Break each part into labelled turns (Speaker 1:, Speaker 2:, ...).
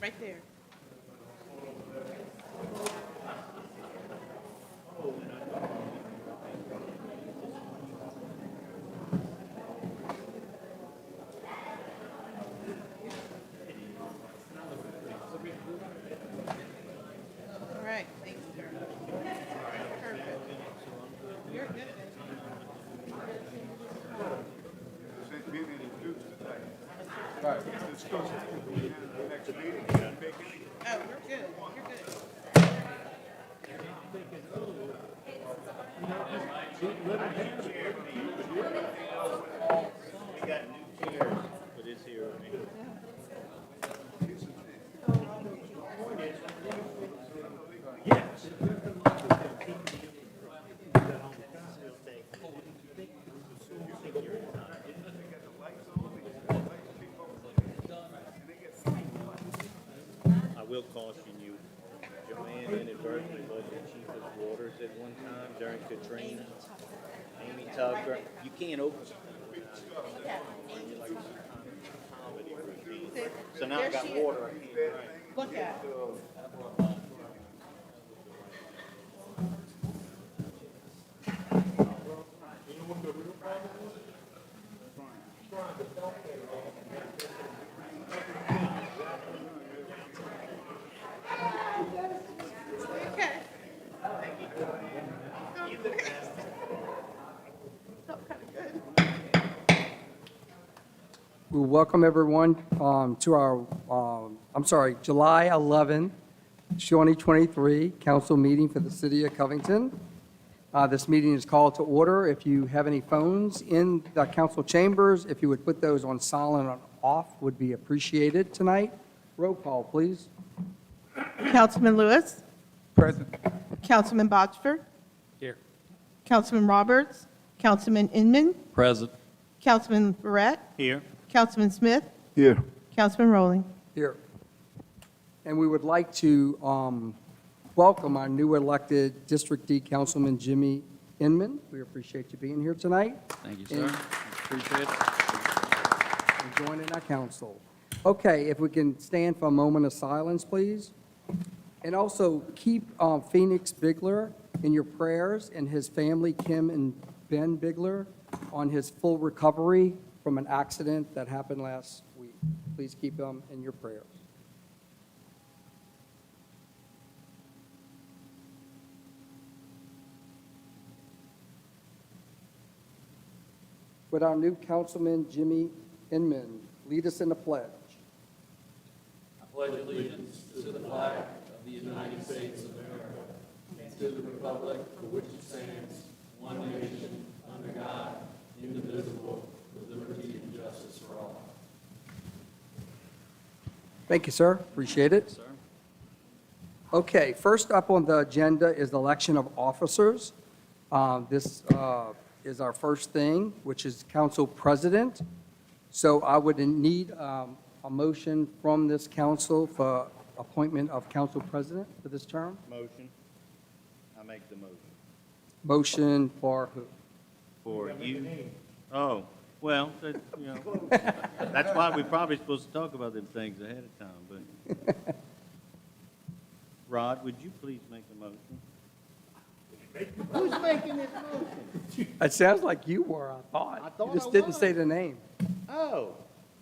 Speaker 1: Right there. All right, thanks, sir. Perfect. You're good. Oh, we're good. You're good.
Speaker 2: We got new chairs for this here. I will caution you, Joanne inadvertently was the chief of waters at one time during Katrina. Amy Tucker, you can't open it. Comedy routine. So now I
Speaker 1: There
Speaker 2: got
Speaker 1: she is.
Speaker 2: water, I can't drink.
Speaker 1: Look at it. Okay. Felt kind of good.
Speaker 3: We welcome everyone to our, July 11, 2023 council meeting for the city of Covington. This meeting is called to order. If you have any phones in the council chambers, if you would put those on silent or off, would be appreciated tonight. Roll call, please.
Speaker 1: Councilman Lewis.
Speaker 3: Present.
Speaker 1: Councilman Botsford.
Speaker 3: Here.
Speaker 1: Councilman Roberts. Councilman Inman.
Speaker 4: Present.
Speaker 1: Councilman Barrett.
Speaker 2: Here.
Speaker 1: Councilman Smith.
Speaker 5: Here.
Speaker 1: Councilman Rowling.
Speaker 3: Here. And we would like to welcome our new elected District D Councilman Jimmy Inman. We appreciate you being here tonight.
Speaker 4: Thank you, sir.
Speaker 3: And-
Speaker 4: Appreciate it.
Speaker 3: and joining our council. Okay, if we can stand for a moment of silence, please. And also keep Phoenix Bigler in your prayers and his family, Kim and Ben Bigler, on his full recovery from an accident that happened last week. Please keep them in your prayers. Would our new councilman, Jimmy Inman, lead us in the pledge?
Speaker 4: I pledge allegiance to the flag of the United States of America and to the republic for which it stands, one nation, under God, indivisible, with liberty and justice for all.
Speaker 3: Thank you, sir. Appreciate it.
Speaker 4: Sir?
Speaker 3: Okay, first up on the agenda is the election of officers. This is our first thing, which is council president. So I would need a motion from this council for appointment of council president for this term.
Speaker 2: Motion. I make the motion.
Speaker 3: Motion for who?
Speaker 2: For you. Oh, well, that, you know, that's why we're probably supposed to talk about them things ahead of time, but. Rod, would you please make a motion? Who's making this motion?
Speaker 3: It sounds like you were, I thought.
Speaker 2: I thought
Speaker 3: You just
Speaker 2: I
Speaker 3: didn't
Speaker 2: was.
Speaker 3: say the name.
Speaker 2: Oh,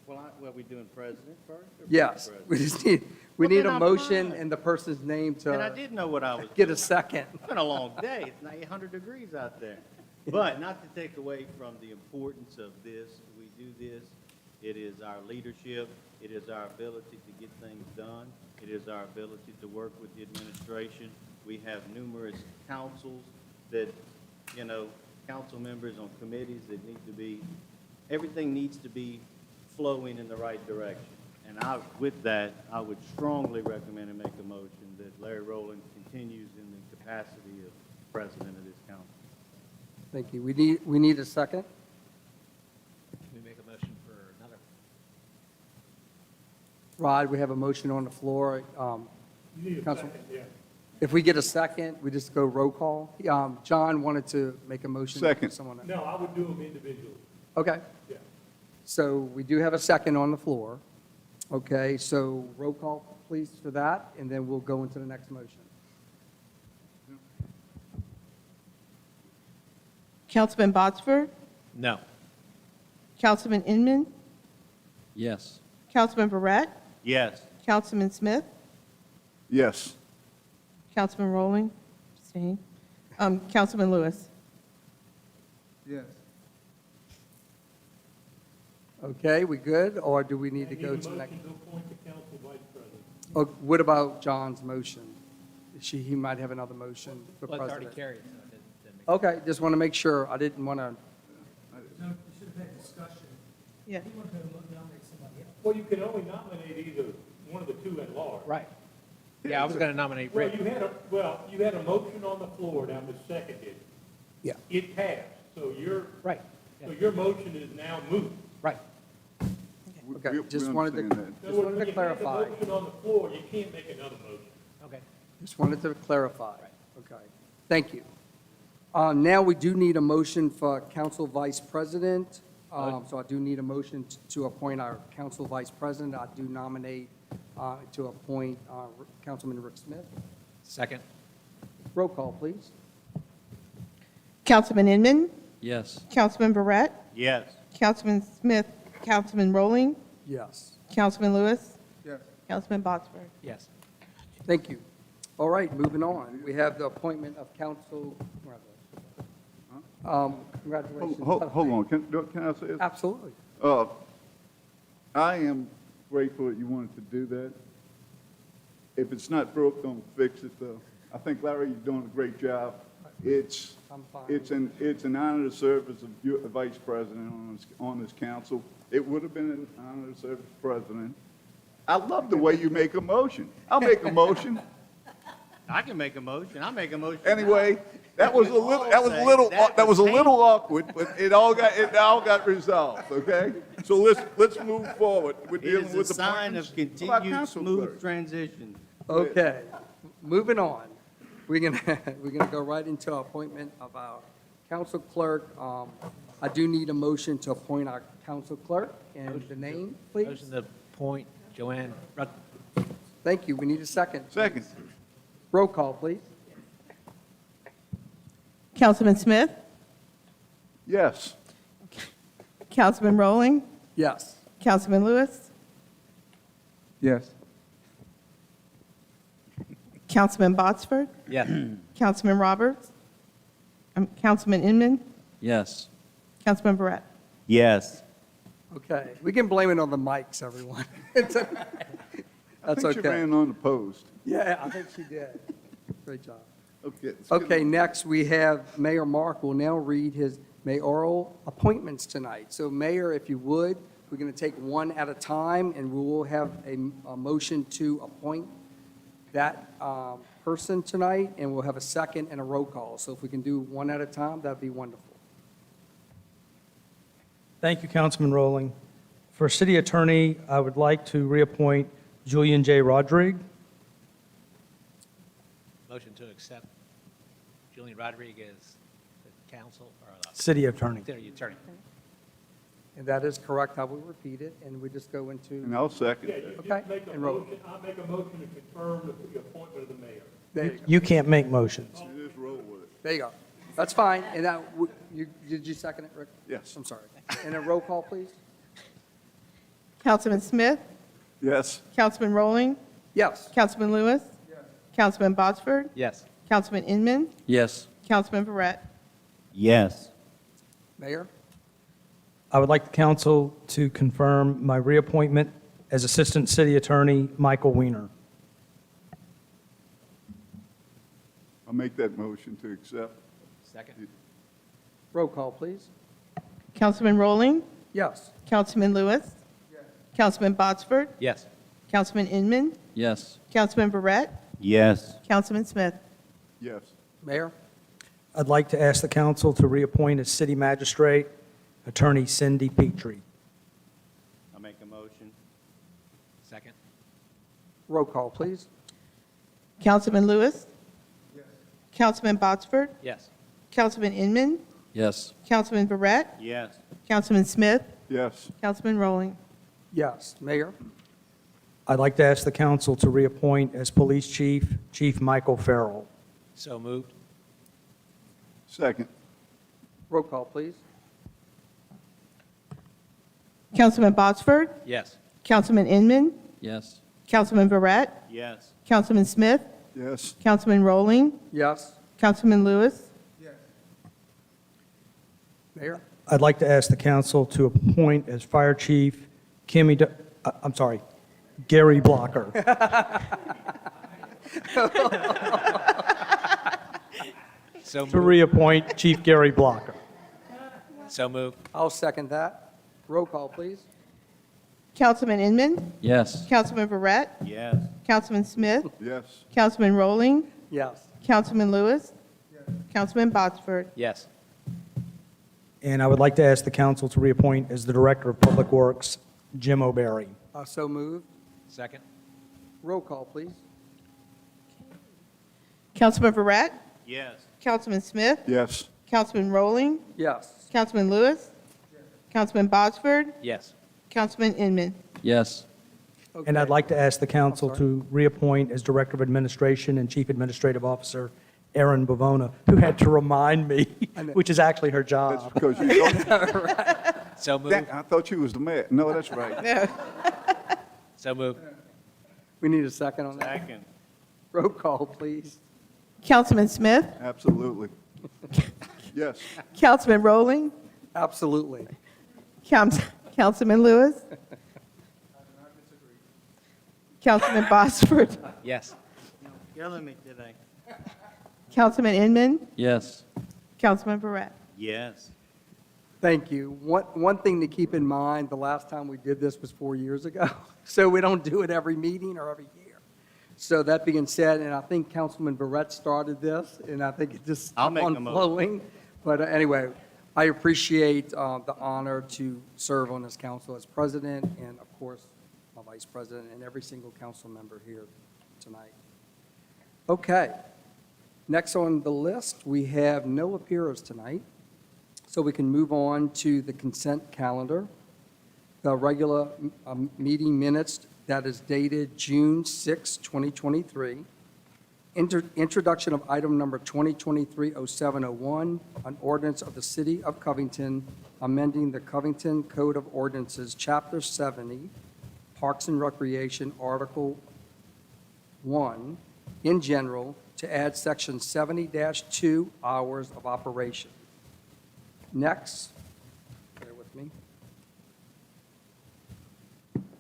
Speaker 2: well, we doing president first? Or
Speaker 3: Yes,
Speaker 2: vice
Speaker 3: we
Speaker 2: president?
Speaker 3: just need, we
Speaker 2: Well,
Speaker 3: need
Speaker 2: then
Speaker 3: a
Speaker 2: I'm
Speaker 3: motion
Speaker 2: fine.
Speaker 3: and the person's name
Speaker 2: And I
Speaker 3: to
Speaker 2: did know what I was.
Speaker 3: get a second.
Speaker 2: It's been a long day. It's not 800 degrees out there. But not to take away from the importance of this, we do this. It is our leadership. It is our ability to get things done. It is our ability to work with the administration. We have numerous councils that, you know, council members on committees that need to be, everything needs to be flowing in the right direction. And with that, I would strongly recommend and make a motion that Larry Rowland continues in the capacity of president of this council.
Speaker 3: Thank you. We need a second.
Speaker 4: Can we make a motion for another?
Speaker 3: Rod, we have a motion on the floor.
Speaker 5: You need a
Speaker 3: Council-
Speaker 5: second, yeah.
Speaker 3: If we get a second, we just go roll call. John wanted to make a motion.
Speaker 5: Second.
Speaker 3: Someone else.
Speaker 5: No, I would do them individually,
Speaker 3: Okay,
Speaker 5: yeah.
Speaker 3: so we do have a second on the floor. Okay, so roll call, please, for that, and then we'll go into the next motion.
Speaker 1: Councilman Botsford,
Speaker 4: No.
Speaker 1: Councilman Inman,
Speaker 4: Yes.
Speaker 1: Councilman Verret,
Speaker 2: Yes.
Speaker 1: Councilman Smith,
Speaker 5: Yes.
Speaker 1: Councilman Rowling, abstain. Councilman Lewis.
Speaker 5: Yes.
Speaker 3: Okay, we good, or do we need to go to the next? Oh, what about John's motion? He might have another motion for
Speaker 4: Well, it's already
Speaker 3: president.
Speaker 4: carried, so it didn't make
Speaker 3: Okay, just want to make sure. I didn't want to,
Speaker 6: No, you should have had discussion.
Speaker 1: Yeah.
Speaker 6: He wanted to nominate somebody else.
Speaker 7: Well, you can only nominate either one of the two at large.
Speaker 4: Right. Yeah, I was going to nominate
Speaker 7: Well,
Speaker 4: Rick.
Speaker 7: you had a motion on the floor that was seconded.
Speaker 3: Yeah.
Speaker 7: It passed, so
Speaker 4: Right,
Speaker 7: your motion is now moot.
Speaker 4: right.
Speaker 3: okay, just wanted to,
Speaker 7: So
Speaker 3: wanted to
Speaker 7: when you
Speaker 3: clarify.
Speaker 7: have a motion on the floor, you can't make another motion.
Speaker 4: Okay.
Speaker 3: Just wanted to clarify. Okay, thank you. Now, we do need a motion for council vice president. So I do need a motion to appoint our council vice president. I do nominate to appoint Councilman Rick Smith.
Speaker 4: Second?
Speaker 3: Roll call, please.
Speaker 1: Councilman Inman,
Speaker 4: Yes.
Speaker 1: Councilman Verret,
Speaker 2: Yes.
Speaker 1: Councilman Smith, Councilman Rowling,
Speaker 3: Yes.
Speaker 1: Councilman Lewis,
Speaker 5: Yes.
Speaker 1: Councilman Botsford.
Speaker 4: Yes.
Speaker 3: Thank you. All right, moving on. We have the appointment of council. Congratulations.
Speaker 5: Hold on, can I say this?
Speaker 3: Absolutely.
Speaker 5: I am grateful that you wanted to do that. If it's not broke, don't fix it, though. I think, Larry, you're doing a great job. It's,
Speaker 3: I'm fine.
Speaker 5: it's an honor to serve as a vice president on this council. It would have been an honor to serve as president. I love the way you make a motion. I'll make a motion.
Speaker 2: I can make a motion. I'll make a motion.
Speaker 5: Anyway, that was a little awkward, but it all got resolved, okay? So let's move forward. We're
Speaker 2: It
Speaker 5: dealing
Speaker 2: is a
Speaker 5: with the
Speaker 2: sign of continued smooth transition.
Speaker 3: Okay, moving on. We're gonna go right into our appointment of our council clerk. I do need a motion to appoint our council clerk, and the name, please.
Speaker 4: Motion to appoint Joanne Rut.
Speaker 3: Thank you. We need a second.
Speaker 5: Second.
Speaker 3: Roll call, please.
Speaker 1: Councilman Smith,
Speaker 5: Yes.
Speaker 1: Councilman Rowling,
Speaker 3: Yes.
Speaker 1: Councilman Lewis,
Speaker 5: Yes.
Speaker 1: Councilman Botsford,
Speaker 4: Yes.
Speaker 1: Councilman Roberts, Councilman Inman,
Speaker 4: Yes.
Speaker 1: Councilman Verret.
Speaker 2: Yes.
Speaker 3: Okay, we can blame it on the mics, everyone. That's
Speaker 5: I think she
Speaker 3: okay.
Speaker 5: ran on the post.
Speaker 3: Yeah, I think she did. Great job.
Speaker 5: Okay. let's get
Speaker 3: Okay,
Speaker 5: on.
Speaker 3: next we have Mayor Mark will now read his mayoral appointments tonight. So Mayor, if you would, we're going to take one at a time, and we will have a motion to appoint that person tonight, and we'll have a second and a roll call. So if we can do one at a time, that'd be wonderful.
Speaker 6: Thank you, Councilman Rowling. For city attorney, I would like to reappoint Julian J. Rodrigue.
Speaker 4: Motion to accept Julian Rodriguez, the council, or
Speaker 6: City attorney.
Speaker 4: the attorney.
Speaker 3: And that is correct. I will repeat it, and we just go into.
Speaker 5: And I'll second
Speaker 7: Yeah,
Speaker 5: that.
Speaker 7: you
Speaker 3: Okay,
Speaker 7: just make a
Speaker 3: and roll.
Speaker 7: motion, I'll make a motion to confirm the appointment of the mayor.
Speaker 3: There you go.
Speaker 6: You can't make motions.
Speaker 5: You just roll with it.
Speaker 3: There you go. That's fine. And that, did you second it, Rick?
Speaker 5: Yes.
Speaker 3: I'm sorry. And a roll call, please?
Speaker 1: Councilman Smith,
Speaker 5: Yes.
Speaker 1: Councilman Rowling,
Speaker 3: Yes.
Speaker 1: Councilman Lewis, Councilman Botsford,
Speaker 4: Yes.
Speaker 1: Councilman Inman,
Speaker 4: Yes.
Speaker 1: Councilman Verret.
Speaker 2: Yes.
Speaker 3: Mayor?
Speaker 6: I would like the council to confirm my reappointment as Assistant City Attorney Michael Weiner.
Speaker 5: I'll make that motion to accept.
Speaker 4: Second?
Speaker 3: Roll call, please.
Speaker 1: Councilman Rowling,
Speaker 3: Yes.
Speaker 1: Councilman Lewis, Councilman Botsford,
Speaker 4: Yes.
Speaker 1: Councilman Inman,
Speaker 4: Yes.
Speaker 1: Councilman Verret,
Speaker 2: Yes.
Speaker 1: Councilman Smith.
Speaker 5: Yes.
Speaker 3: Mayor?
Speaker 6: I'd like to ask the council to reappoint as city magistrate Attorney Cindy Petrie.
Speaker 2: I'll make a motion.
Speaker 4: Second?
Speaker 3: Roll call, please.
Speaker 1: Councilman Lewis, Councilman Botsford,
Speaker 4: Yes.
Speaker 1: Councilman Inman,
Speaker 4: Yes.
Speaker 1: Councilman Verret,
Speaker 2: Yes.
Speaker 1: Councilman Smith,
Speaker 5: Yes.
Speaker 1: Councilman Rowling.
Speaker 3: Yes. Mayor?
Speaker 6: I'd like to ask the council to reappoint as police chief, Chief Michael Farrell.
Speaker 4: So moved.
Speaker 5: Second.
Speaker 3: Roll call, please.
Speaker 1: Councilman Botsford,
Speaker 4: Yes.
Speaker 1: Councilman Inman,
Speaker 4: Yes.
Speaker 1: Councilman Verret,
Speaker 2: Yes.
Speaker 1: Councilman Smith,
Speaker 5: Yes.
Speaker 1: Councilman Rowling,
Speaker 3: Yes.
Speaker 1: Councilman Lewis,
Speaker 3: Mayor?
Speaker 6: I'd like to ask the council to appoint as fire chief Gary Blocker.
Speaker 4: So
Speaker 6: To reappoint Chief Gary Blocker.
Speaker 4: So moved.
Speaker 3: I'll second that. Roll call, please.
Speaker 1: Councilman Inman,
Speaker 4: Yes.
Speaker 1: Councilman Verret,
Speaker 2: Yes.
Speaker 1: Councilman Smith,
Speaker 5: Yes.
Speaker 1: Councilman Rowling,
Speaker 3: Yes.
Speaker 1: Councilman Lewis, Councilman Botsford,
Speaker 4: Yes.
Speaker 6: And I would like to ask the council to reappoint as the Director of Public Works Jim O'Barry.
Speaker 3: So moved.
Speaker 4: Second.
Speaker 3: Roll call, please.
Speaker 1: Councilman Verret,
Speaker 2: Yes.
Speaker 1: Councilman Smith,
Speaker 5: Yes.
Speaker 1: Councilman Rowling,
Speaker 3: Yes.
Speaker 1: Councilman Lewis, Councilman Botsford,
Speaker 4: Yes.
Speaker 1: Councilman Inman.
Speaker 4: Yes.
Speaker 6: And I'd like to ask the council
Speaker 3: I'm sorry.
Speaker 6: to reappoint as Director of Administration and Chief Administrative Officer Erin Bavona, who had to remind me,
Speaker 3: I know.
Speaker 6: which is actually her
Speaker 5: That's
Speaker 6: job.
Speaker 5: because you told
Speaker 4: So
Speaker 5: me.
Speaker 4: moved.
Speaker 5: I thought you was the mayor. No, that's right.
Speaker 4: So moved.
Speaker 3: We need a second on that.
Speaker 2: Second.
Speaker 3: Roll call, please.
Speaker 1: Councilman Smith,
Speaker 5: Absolutely. Yes.
Speaker 1: Councilman Rowling,
Speaker 3: Absolutely.
Speaker 1: Councilman Lewis, Councilman Botsford,
Speaker 4: Yes.
Speaker 2: Killing me today.
Speaker 1: Councilman Inman,
Speaker 4: Yes.
Speaker 1: Councilman Verret.
Speaker 2: Yes.
Speaker 3: Thank you. One thing to keep in mind, the last time we did this was 4 years ago, so we don't do it every meeting or every year. So that being said, and I think Councilman Barrett started this, and I think it just
Speaker 2: I'll
Speaker 3: kept
Speaker 2: make
Speaker 3: on
Speaker 2: the motion.
Speaker 3: flowing. But anyway, I appreciate the honor to serve on this council as president, and of course, my vice president, and every single council member here tonight. Okay. Next on the list, we have no appearers tonight, so we can move on to the consent calendar. The regular meeting minutes that is dated June 6, 2023. Introduction of item number 2023-0701, an ordinance of the City of Covington amending the Covington Code of Ordinances, Chapter 70, Parks and Recreation, Article 1, in general, to add Section 70-2, hours of operation. Next, bear with me.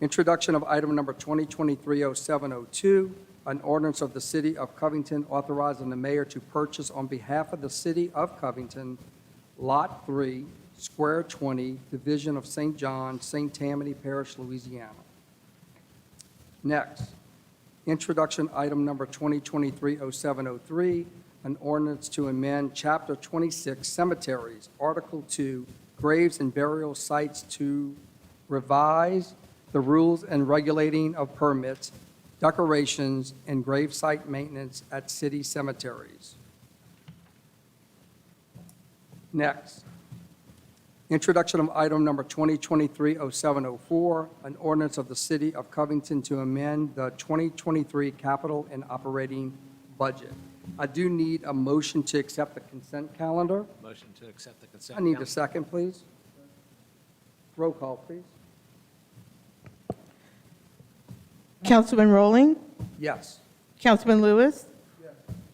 Speaker 3: Introduction of item number 2023-0702, an ordinance of the City of Covington authorizing the mayor to purchase on behalf of the City of Covington, Lot 3, Square 20, Division of St. John, St. Tammany Parish, Louisiana. Next, introduction item number 2023-0703, an ordinance to amend Chapter 26 Cemeteries, Article 2, Graves and Burial Sites to revise the rules and regulating of permits, decorations, and grave site maintenance at city cemeteries. Next, introduction of item number 2023-0704, an ordinance of the City of Covington to amend the 2023 capital and operating budget. I do need a motion to accept the consent calendar.
Speaker 4: Motion to accept the consent.
Speaker 3: I need a
Speaker 4: calendar.
Speaker 3: second, please. Roll call, please.
Speaker 1: Councilman Rowling,
Speaker 3: Yes.
Speaker 1: Councilman Lewis,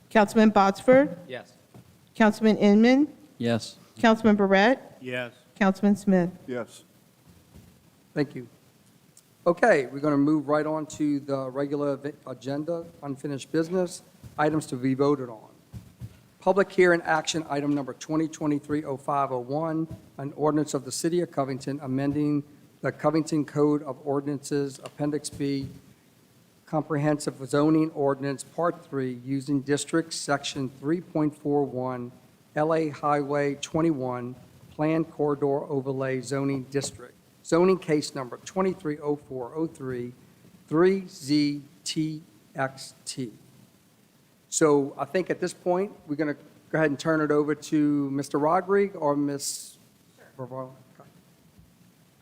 Speaker 1: Councilman Botsford,
Speaker 4: Yes.
Speaker 1: Councilman Inman,
Speaker 4: Yes.
Speaker 1: Councilman Barrett,
Speaker 2: Yes.
Speaker 1: Councilman Smith.
Speaker 5: Yes.
Speaker 3: Thank you. Okay, we're going to move right on to the regular agenda, unfinished business, items to be voted on. Public hearing action, item number 2023-0501, an ordinance of the City of Covington amending the Covington Code of Ordinances, Appendix B, Comprehensive Zoning Ordinance, Part 3, using District Section 3.41, LA Highway 21, Planned Corridor Overlay Zoning District. Zoning case number 230403, 3ZTXT. So I think at this point, we're going to go ahead and turn it over to Mr. Rodrigue or Ms. Bavaro.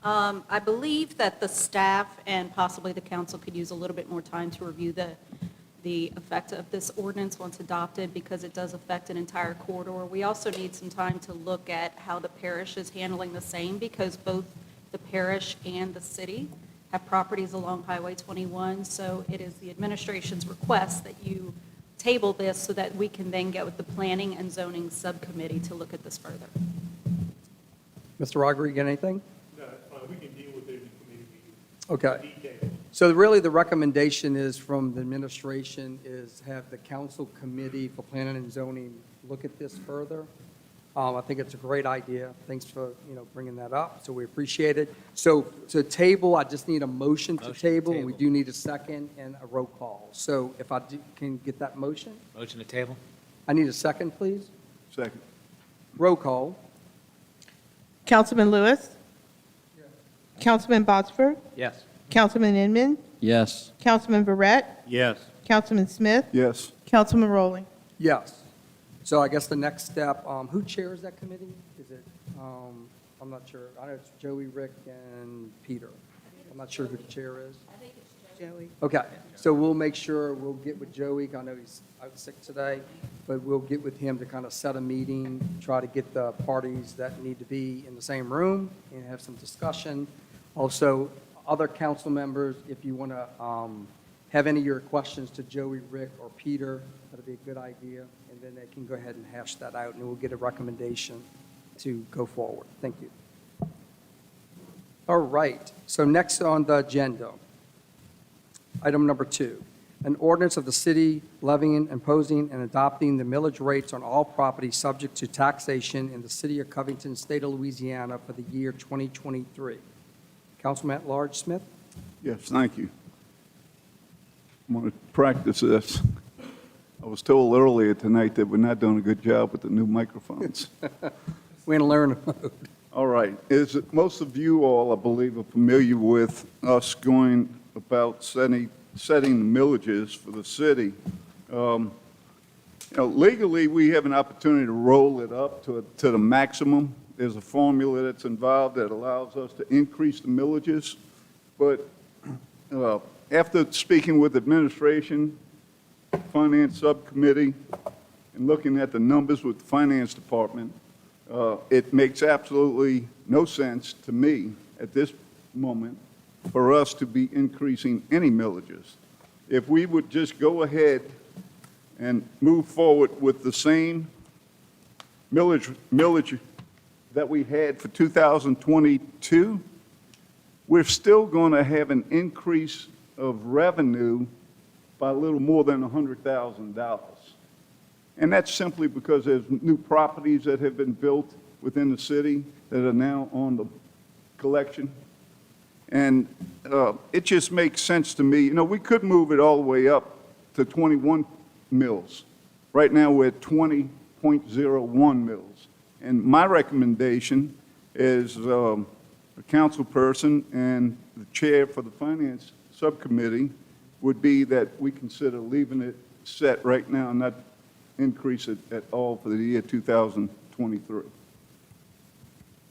Speaker 8: I believe that the staff and possibly the council could use a little bit more time to review the effect of this ordinance once adopted, because it does affect an entire corridor. We also need some time to look at how the parish is handling the same, because both the parish and the city have properties along Highway 21. So it is the administration's request that you table this so that we can then get with the Planning and Zoning Subcommittee to look at this further.
Speaker 3: Mr. Augury, got anything?
Speaker 7: No, that's fine, we can deal with it in committee meeting.
Speaker 3: Okay.
Speaker 7: Detail.
Speaker 3: So really, the recommendation is from the administration is have the council committee for planning and zoning look at this further. I think it's a great idea. Thanks for, bringing that up, so we appreciate it. So to table, I just need a motion to table, and we do need a second and a roll call. So if can get that motion?
Speaker 9: Motion to table?
Speaker 3: I need a second, please.
Speaker 5: Second.
Speaker 3: Roll call.
Speaker 1: Councilman Lewis. Councilman Botsford.
Speaker 9: Yes.
Speaker 1: Councilman Inman.
Speaker 9: Yes.
Speaker 1: Councilman Verret.
Speaker 2: Yes.
Speaker 1: Councilman Smith.
Speaker 5: Yes.
Speaker 1: Councilman Rowley.
Speaker 3: Yes. So I guess the next step, who chairs that committee? Is it, I'm not sure. I know it's Joey, Rick, and Peter. I'm not sure who the chair is.
Speaker 1: Joey.
Speaker 3: Okay, so we'll make sure, we'll get with Joey. I know he's out sick today, but we'll get with him to kind of set a meeting, try to get the parties that need to be in the same room and have some discussion. Also, other council members, if you want to have any of your questions to Joey, Rick, or Peter, that'd be a good idea. And then they can go ahead and hash that out, and we'll get a recommendation to go forward. Thank you. All right, so next on the agenda, item number 2, an ordinance of the city levying, imposing, and adopting the millage rates on all property subject to taxation in the city of Covington, state of Louisiana for the year 2023. Councilman at Large Smith?
Speaker 5: Yes, thank you. I'm going to practice this. I was told earlier tonight that we're not doing a good job with the new microphones.
Speaker 3: We're going to learn.
Speaker 5: All right. Most of you all, I believe, are familiar with us going about setting the millages for the city. Legally, we have an opportunity to roll it up to the maximum. There's a formula that's involved that allows us to increase the millages. But after speaking with administration, finance subcommittee, and looking at the numbers with the finance department, it makes absolutely no sense to me at this moment for us to be increasing any millages. If we would just go ahead and move forward with the same millage that we had for 2022, we're still going to have an increase of revenue by a little more than $100,000. And that's simply because there's new properties that have been built within the city that are now on the collection. And it just makes sense to me. We could move it all the way up to 21 mills. Right now, we're at 20.01 mills. And my recommendation is a council person and the chair for the finance subcommittee would be that we consider leaving it set right now and not increase it at all for the year 2023.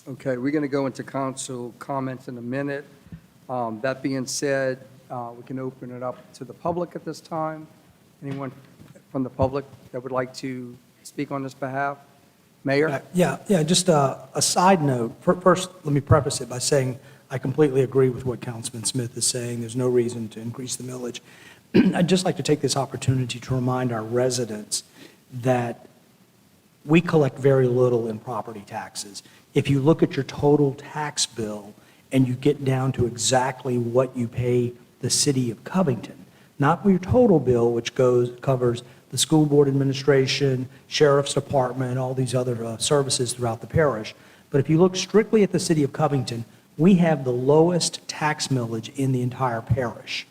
Speaker 3: Okay, we're going to go into council comments in a minute. That being said, we can open it up to the public at this time. Anyone from the public that would like to speak on this behalf? Mayor?
Speaker 6: Yeah, just a side note. First, let me preface it by saying I completely agree with what Councilman Smith is saying. There's no reason to increase the millage. I'd just like to take this opportunity to remind our residents that we collect very little in property taxes. If you look at your total tax bill and you get down to exactly what you pay the city of Covington, not your total bill, which covers the school board administration, sheriff's department, all these other services throughout the parish, but if you look strictly at the city of Covington, we have the lowest tax millage in the entire parish.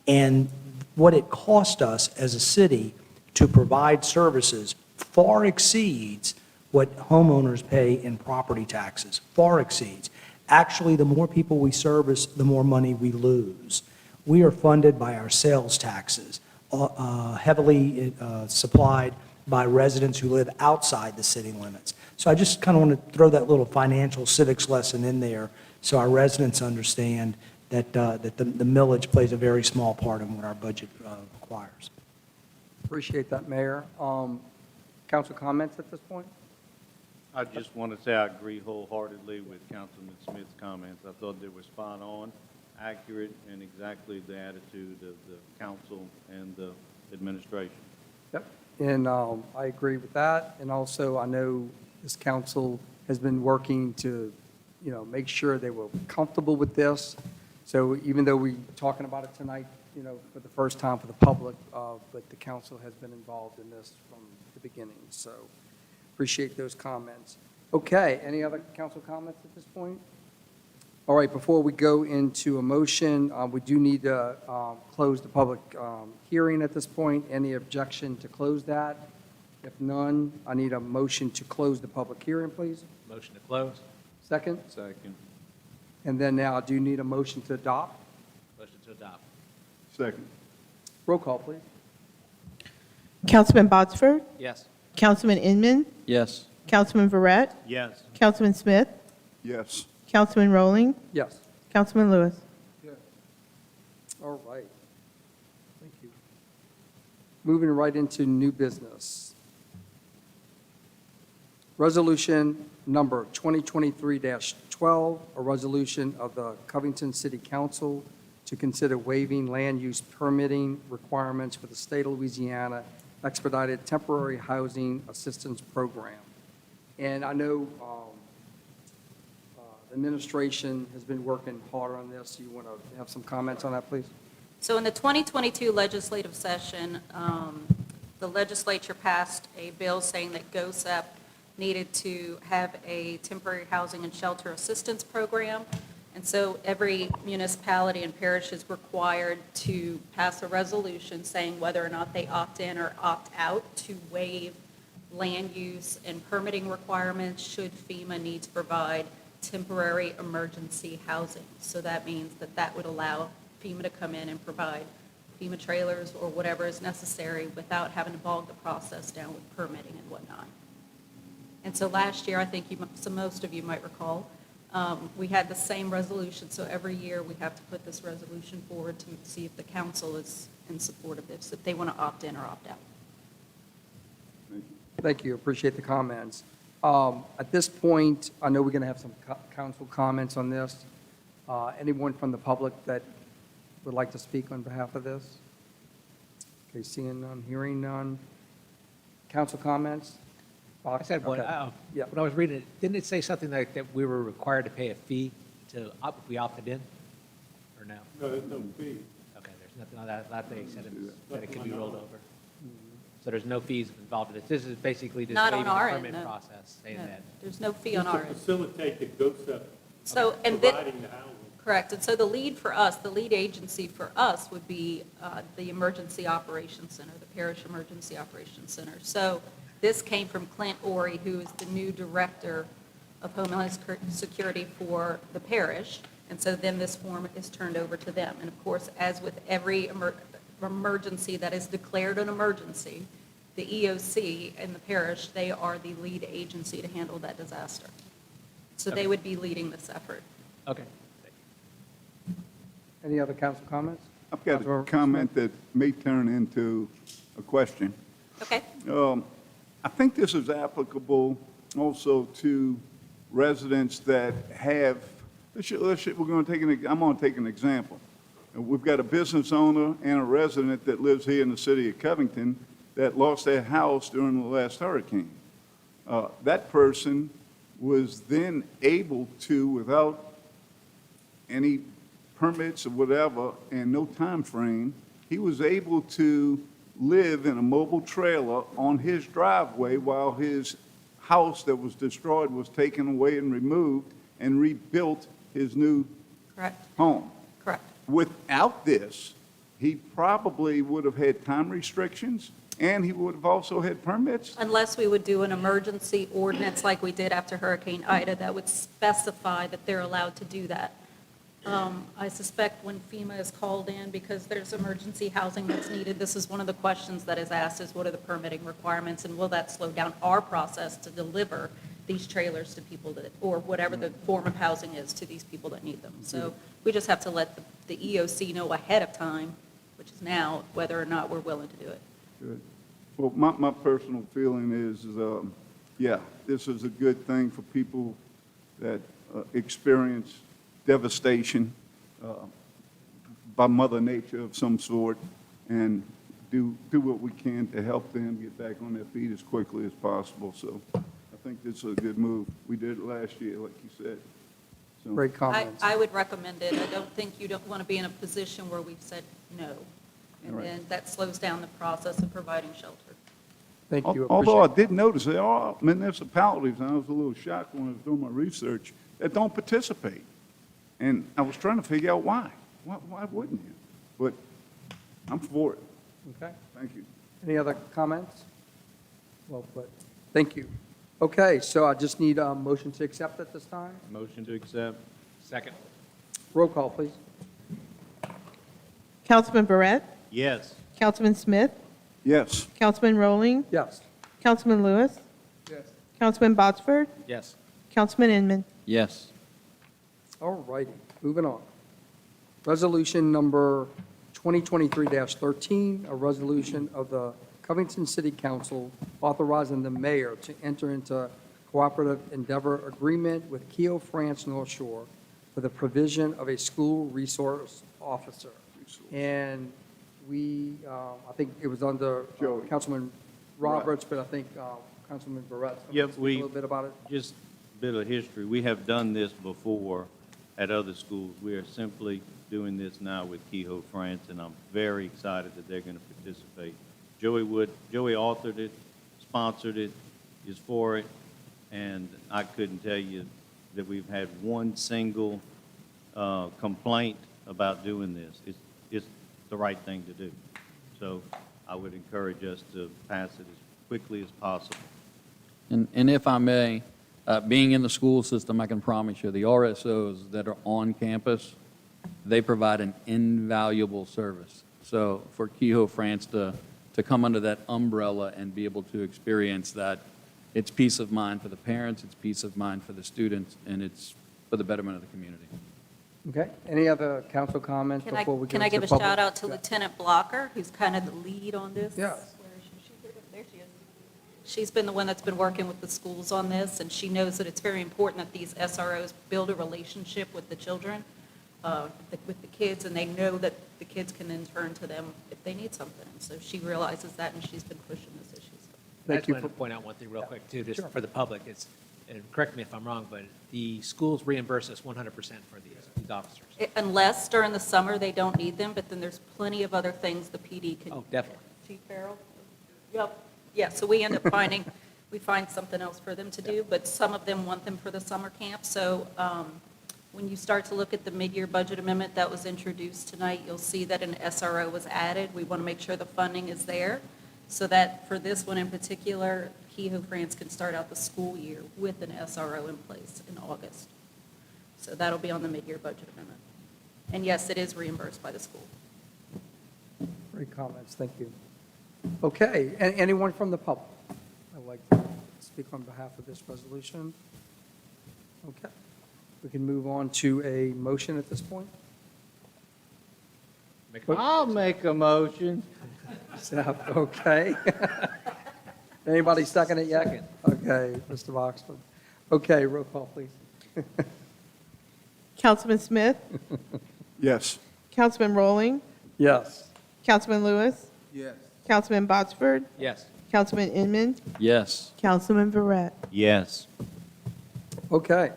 Speaker 6: And what it cost us as a city to provide services far exceeds what homeowners pay in property taxes, far exceeds. Actually, the more people we service, the more money we lose. We are funded by our sales taxes, heavily supplied by residents who live outside the city limits. So I just kind of want to throw that little financial civics lesson in there so our residents understand that the millage plays a very small part in what our budget requires.
Speaker 3: Appreciate that, Mayor. Council comments at this point?
Speaker 2: I just want to say I agree wholeheartedly with Councilman Smith's comments. I thought they were spot on, accurate, and exactly the attitude of the council and the administration.
Speaker 3: Yep, and I agree with that. And also, I know this council has been working to, make sure they were comfortable with this. So even though we're talking about it tonight, for the first time for the public, but the council has been involved in this from the beginning. So appreciate those comments. Okay, any other council comments at this point? All right, before we go into a motion, we do need to close the public hearing at this point. Any objection to close that? If none, I need a motion to close the public hearing, please.
Speaker 4: Motion to close.
Speaker 3: Second?
Speaker 2: Second.
Speaker 3: And then now I do need a motion to adopt.
Speaker 4: Motion to adopt.
Speaker 5: Second.
Speaker 3: Roll call, please.
Speaker 1: Councilman Botsford,
Speaker 4: Yes.
Speaker 1: Councilman Inman,
Speaker 4: Yes.
Speaker 1: Councilman Verret,
Speaker 2: Yes.
Speaker 1: Councilman Smith,
Speaker 5: Yes.
Speaker 1: Councilman Rowling,
Speaker 3: Yes.
Speaker 1: Councilman Lewis.
Speaker 3: All right. Thank you. Moving right into new business. Resolution number 2023-12, a resolution of the Covington City Council to consider waiving land use permitting requirements for the state of Louisiana expedited temporary housing assistance program. And I know the administration has been working hard on this. You want to have some comments on that, please?
Speaker 8: So in the 2022 legislative session, the legislature passed a bill saying that GOSEP needed to have a temporary housing and shelter assistance program. And so every municipality and parish is required to pass a resolution saying whether or not they opt in or opt out to waive land use and permitting requirements should FEMA need to provide temporary emergency housing. So that means that that would allow FEMA to come in and provide FEMA trailers or whatever is necessary without having to bog the process down with permitting and whatnot. And so last year, I think most of you might recall, we had the same resolution. So every year, we have to put this resolution forward to see if the council is in support of this, if they want to opt in or opt out.
Speaker 3: Thank you. Appreciate the comments. At this point, I know we're going to have some council comments on this. Anyone from the public that would like to speak on behalf of this? Okay, seeing none, hearing none. Council comments?
Speaker 9: I said,
Speaker 3: Okay. Yeah.
Speaker 9: when I was reading it, didn't it say something like that we were required to pay a fee if we opted in? Or no?
Speaker 7: No, there's no fee.
Speaker 9: Okay, there's nothing on that they said that it could be rolled over. So there's no fees involved in this. This is basically just
Speaker 8: Not on
Speaker 9: waiving the
Speaker 8: our end,
Speaker 9: permit
Speaker 8: no.
Speaker 9: process, saying
Speaker 8: No,
Speaker 9: that.
Speaker 8: there's no fee on our
Speaker 7: To
Speaker 8: end.
Speaker 7: facilitate the GOSEP
Speaker 8: So, and then,
Speaker 7: providing the housing.
Speaker 8: correct, and so the lead for us, the lead agency for us would be the Emergency Operations Center, the Parish Emergency Operations Center. So this came from Clint Ori, who is the new Director of Homeland Security for the parish, and so then this form is turned over to them. And of course, as with every emergency that is declared an emergency, the EOC and the parish, they are the lead agency to handle that disaster. So they would be leading this effort.
Speaker 9: Okay.
Speaker 3: Any other council comments?
Speaker 5: I've got a
Speaker 3: Councilmember
Speaker 5: comment that may turn into a question.
Speaker 8: Okay?
Speaker 5: I think this is applicable also to residents that have, we're going to take I'm going to take an example. We've got a business owner and a resident that lives here in the city of Covington that lost their house during the last hurricane. That person was then able to, without any permits or whatever, and no time frame, he was able to live in a mobile trailer on his driveway while his house that was destroyed was taken away and removed, and rebuilt his new
Speaker 8: Correct,
Speaker 5: home.
Speaker 8: correct.
Speaker 5: Without this, he probably would have had time restrictions, and he would have also had permits.
Speaker 8: Unless we would do an emergency ordinance like we did after Hurricane Ida that would specify that they're allowed to do that. I suspect when FEMA is called in, because there's emergency housing that's needed, this is one of the questions that is asked is what are the permitting requirements and will that slow down our process to deliver these trailers to people that, or whatever the form of housing is, to these people that need them. So we just have to let the EOC know ahead of time, which is now, whether or not we're willing to do it.
Speaker 5: Good. Well, my personal feeling is, yeah, this is a good thing for people that experience devastation by Mother Nature of some sort, and do what we can to help them get back on their feet as quickly as possible. So I think this is a good move. We did it last year, like you said. So,
Speaker 3: Great comments.
Speaker 8: I would recommend it. I don't think you don't want to be in a position where we've said no. And
Speaker 5: Right.
Speaker 8: then that slows down the process of providing shelter.
Speaker 3: Thank you.
Speaker 5: Although I
Speaker 3: Appreciate
Speaker 5: did notice there are municipalities, and I was a little shocked when I was doing my research, that don't participate. And I was trying to figure out why. Why wouldn't you? But I'm for it.
Speaker 3: it. Okay.
Speaker 5: Thank you.
Speaker 3: Any other comments? Well put. Thank you. Okay, so I just need a motion to accept at this time.
Speaker 2: Motion to accept.
Speaker 9: Second.
Speaker 3: Roll call, please.
Speaker 1: Councilman Barrett,
Speaker 2: Yes.
Speaker 1: Councilman Smith,
Speaker 5: Yes.
Speaker 1: Councilman Rowling,
Speaker 3: Yes.
Speaker 1: Councilman Lewis,
Speaker 3: Yes.
Speaker 1: Councilman Botsford,
Speaker 9: Yes.
Speaker 1: Councilman Inman.
Speaker 4: Yes.
Speaker 3: All righty, moving on. Resolution number 2023-13, a resolution of the Covington City Council authorizing the mayor to enter into cooperative endeavor agreement with Keo France North Shore for the provision of a school resource officer. And we, I think it was under
Speaker 5: Joey.
Speaker 3: Councilman Roberts, but I think Councilman Barrett's going
Speaker 2: Yep,
Speaker 3: to speak a
Speaker 2: we-
Speaker 3: little bit about it.
Speaker 2: Just a bit of history. We have done this before at other schools. We are simply doing this now with Kehoe France, and I'm very excited that they're going to participate. Joey authored it, sponsored it, is for it, and I couldn't tell you that we've had one single complaint about doing this. It's the right thing to do. So I would encourage us to pass it as quickly as possible.
Speaker 4: And if I may, being in the school system, I can promise you, the RSOs that are on campus, they provide an invaluable service. So for Kehoe France to come under that umbrella and be able to experience that, it's peace of mind for the parents, it's peace of mind for the students, and it's for the betterment of the community.
Speaker 3: Okay, any other council comments
Speaker 8: Can I,
Speaker 3: before we go
Speaker 8: can
Speaker 3: to
Speaker 8: I give a
Speaker 3: public?
Speaker 8: shout out to
Speaker 3: Yeah.
Speaker 8: Lieutenant Blocker, who's kind of the lead on this?
Speaker 3: Yes.
Speaker 8: Where is she? There she is. She's been the one that's been working with the schools on this, and she knows that it's very important that these SROs build a relationship with the children, with the kids, and they know that the kids can then turn to them if they need something. And so she realizes that, and she's been pushing this issue.
Speaker 9: I
Speaker 3: Thank
Speaker 9: just
Speaker 3: you
Speaker 9: wanted to
Speaker 3: for,
Speaker 9: point out one thing real quick, too, just
Speaker 3: Sure.
Speaker 9: for the public. It's, and correct me if I'm wrong, but the schools reimburse us 100% for these officers.
Speaker 8: Unless during the summer they don't need them, but then there's plenty of other things the PD can.
Speaker 9: Oh, definitely.
Speaker 8: Chief Farrell? Yep. Yeah, so we end up we find something else for them to do, but some of them want them for the summer camp. So when you start to look at the mid-year budget amendment that was introduced tonight, you'll see that an SRO was added. We want to make sure the funding is there so that for this one in particular, Kehoe France can start out the school year with an SRO in place in August. So that'll be on the mid-year budget amendment. And yes, it is reimbursed by the school.
Speaker 3: great comments, thank you. Okay, anyone from the public? I'd like to speak on behalf of this resolution. Okay, we can move on to a motion at this point.
Speaker 2: I'll make a motion.
Speaker 3: Okay. Anybody second it yet?
Speaker 9: Second.
Speaker 3: Okay, Mr. Oxford. Okay, roll call, please.
Speaker 1: Councilman Smith,
Speaker 5: Yes.
Speaker 1: Councilman Rowling,
Speaker 3: Yes.
Speaker 1: Councilman Lewis,
Speaker 5: Yes.
Speaker 1: Councilman Botsford,
Speaker 9: Yes.
Speaker 1: Councilman Inman,
Speaker 4: Yes.
Speaker 1: Councilman Barrett.
Speaker 2: Yes.
Speaker 3: Okay,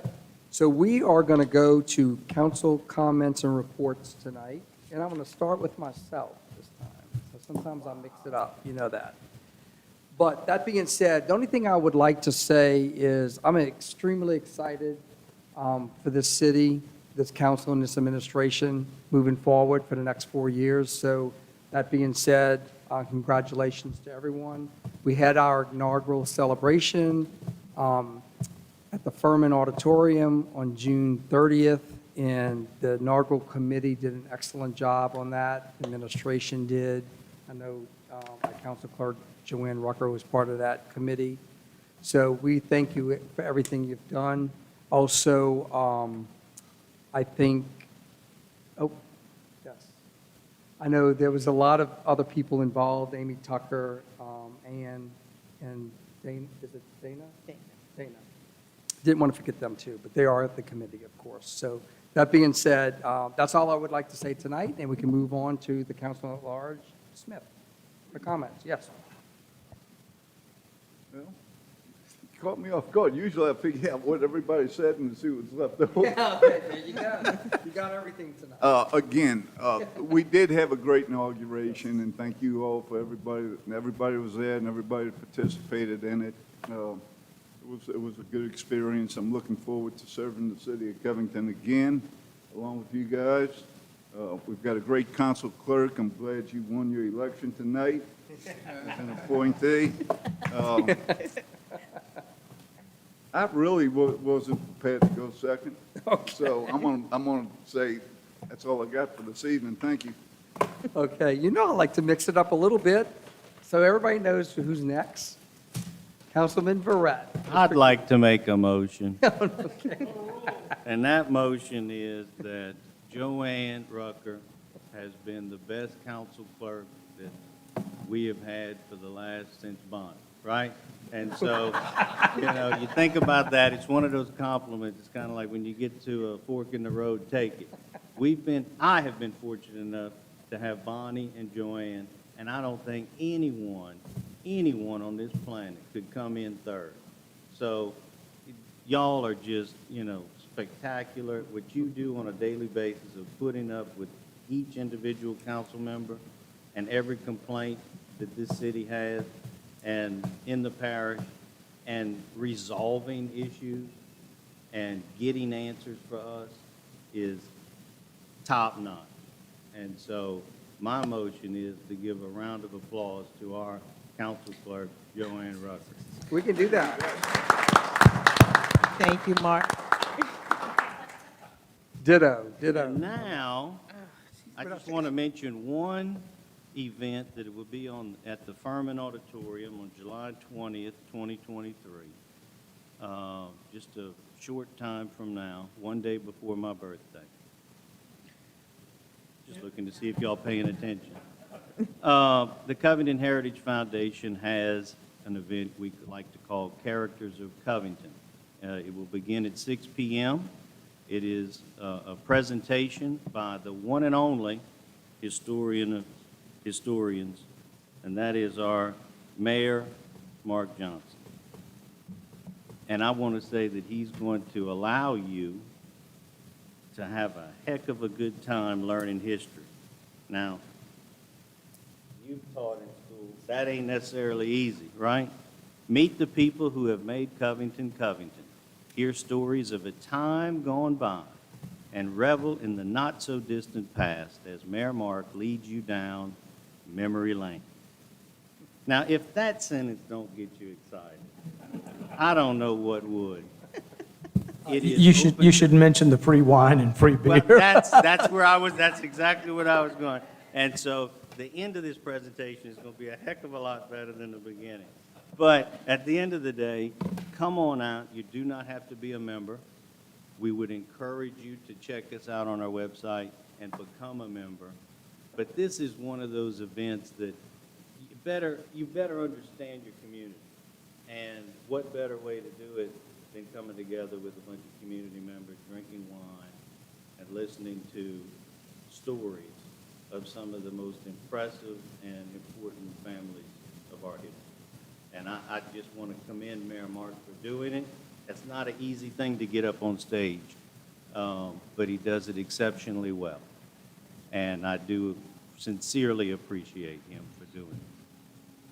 Speaker 3: so we are going to go to council comments and reports tonight, and I'm going to start with myself this time. So sometimes I mix it up, you know that. But that being said, the only thing I would like to say is I'm extremely excited for this city, this council, and this administration moving forward for the next 4 years. So that being said, congratulations to everyone. We had our inaugural celebration at the Furman Auditorium on June 30th, and the inaugural committee did an excellent job on that. The administration did. I know my council clerk, Joanne Rucker, was part of that committee. So we thank you for everything you've done. Also, I think, oh, yes. I know there was a lot of other people involved, Amy Tucker, Ann, and Dana, is it Dana? Dana. Didn't want to forget them too, but they are at the committee, of course. So that being said, that's all I would like to say tonight, and we can move on to the council at large. Smith, for comments, yes.
Speaker 5: Well, you caught me off guard. Usually I figure out what everybody said and see what's left over.
Speaker 3: Yeah, okay, there you go. You got everything tonight.
Speaker 5: Again, we did have a great inauguration, and thank you all for everybody was there and everybody participated in it. It was a good experience. I'm looking forward to serving the city of Covington again, along with you guys. We've got a great council clerk. I'm glad you won your election tonight as an appointee. I really wasn't prepared to go second. So I'm gonna say that's all I got for this evening. Thank you.
Speaker 3: Okay, you know I like to mix it up a little bit, so everybody knows who's next. Councilman Verret.
Speaker 2: I'd like to make a motion. And that motion is that Joanne Rucker has been the best council clerk that we have had for the last since Bonnie, right? And so, you think about that, it's one of those compliments. It's kind of like when you get to a fork in the road, take it. I have been fortunate enough to have Bonnie and Joanne, and I don't think anyone on this planet could come in third. So y'all are just, spectacular. What you do on a daily basis of putting up with each individual council member and every complaint that this city has and in the parish and resolving issues and getting answers for us is top notch. And so my motion is to give a round of applause to our council clerk, Joanne Rucker.
Speaker 3: We can do that.
Speaker 1: Thank you, Mark.
Speaker 3: Ditto.
Speaker 2: And now, I just want to mention one event that it will be at the Furman Auditorium on July 20th, 2023. Just a short time from now, one day before my birthday. Just looking to see if y'all paying attention. The Covington Heritage Foundation has an event we like to call Characters of Covington. It will begin at 6 p.m. It is a presentation by the one and only historian of historians, and that is our Mayor, Mark Johnson. And I want to say that he's going to allow you to have a heck of a good time learning history. Now, you've taught in school. That ain't necessarily easy, right? Meet the people who have made Covington, Covington. Hear stories of a time gone by and revel in the not-so-distant past as Mayor Mark leads you down memory lane. Now, if that sentence don't get you excited, I don't know what would. It is
Speaker 6: You should mention the free wine and free beer.
Speaker 2: well, that's where I was. That's exactly what I was going. And so the end of this presentation is going to be a heck of a lot better than the beginning. But at the end of the day, come on out. You do not have to be a member. We would encourage you to check us out on our website and become a member. But this is one of those events that you better understand your community. And what better way to do it than coming together with a bunch of community members, drinking wine, and listening to stories of some of the most impressive and important families of our history. And I just want to commend Mayor Mark for doing it. It's not an easy thing to get up on stage, but he does it exceptionally well. And I do sincerely appreciate him for doing it.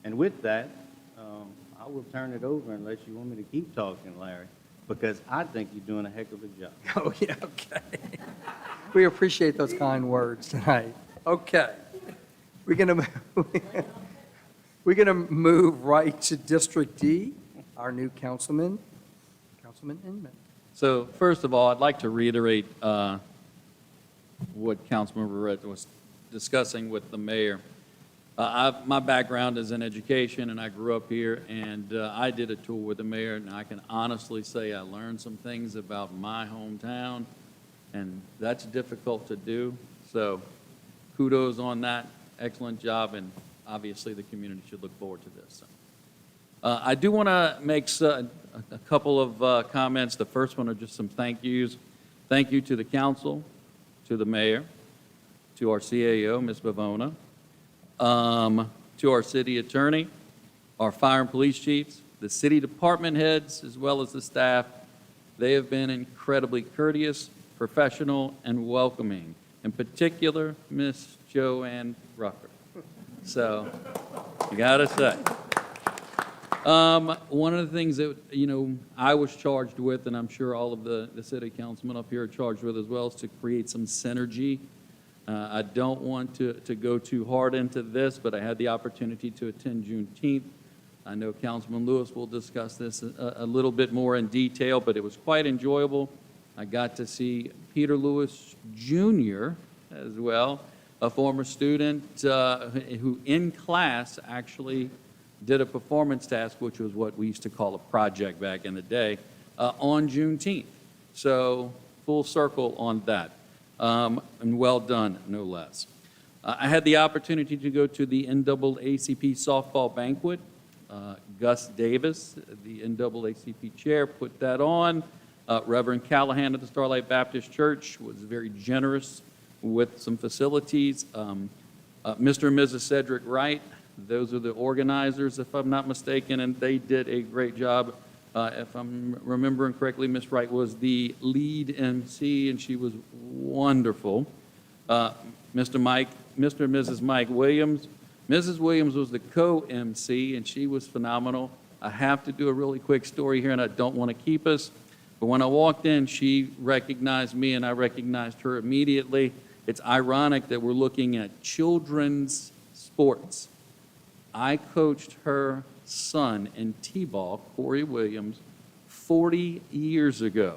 Speaker 2: And with that, I will turn it over unless you want me to keep talking, Larry, because I think you're doing a heck of a job.
Speaker 3: Oh, yeah, okay. We appreciate those kind words tonight. Okay. We're going to move right to District D, our new councilman, Councilman Inman.
Speaker 4: So first of all, I'd like to reiterate what Councilmember Verret was discussing with the mayor. My background is in education, and I grew up here, and I did a tour with the mayor, and I can honestly say I learned some things about my hometown, and that's difficult to do. So kudos on that. Excellent job, and obviously the community should look forward to this. So, I do want to make a couple of comments. The first one are just some thank yous. Thank you to the council, to the mayor, to our CAO, Ms. Bavona, to our city attorney, our fire and police chiefs, the city department heads, as well as the staff. They have been incredibly courteous, professional, and welcoming. In particular, Miss Joanne Rucker. So, you gotta say. One of the things that, I was charged with, and I'm sure all of the city councilmen up here are charged with as well, is to create some synergy. I don't want to go too hard into this, but I had the opportunity to attend Juneteenth. I know Councilman Lewis will discuss this a little bit more in detail, but it was quite enjoyable. I got to see Peter Lewis Jr. as well, a former student who in class actually did a performance task, which was what we used to call a project back in the day, on Juneteenth. So full circle on that. And well done, no less. I had the opportunity to go to the NAACP softball banquet. Gus Davis, the NAACP chair, put that on. Reverend Callahan of the Starlight Baptist Church was very generous with some facilities. Mr. and Mrs. Cedric Wright, those are the organizers, if I'm not mistaken, and they did a great job. If I'm remembering correctly, Ms. Wright was the lead MC, and she was wonderful. Mr. and Mrs. Mike Williams. Mrs. Williams was the co-MC, and she was phenomenal. I have to do a really quick story here, and I don't want to keep us. But when I walked in, she recognized me, and I recognized her immediately. It's ironic that we're looking at children's sports. I coached her son in T-ball, Corey Williams, 40 years ago.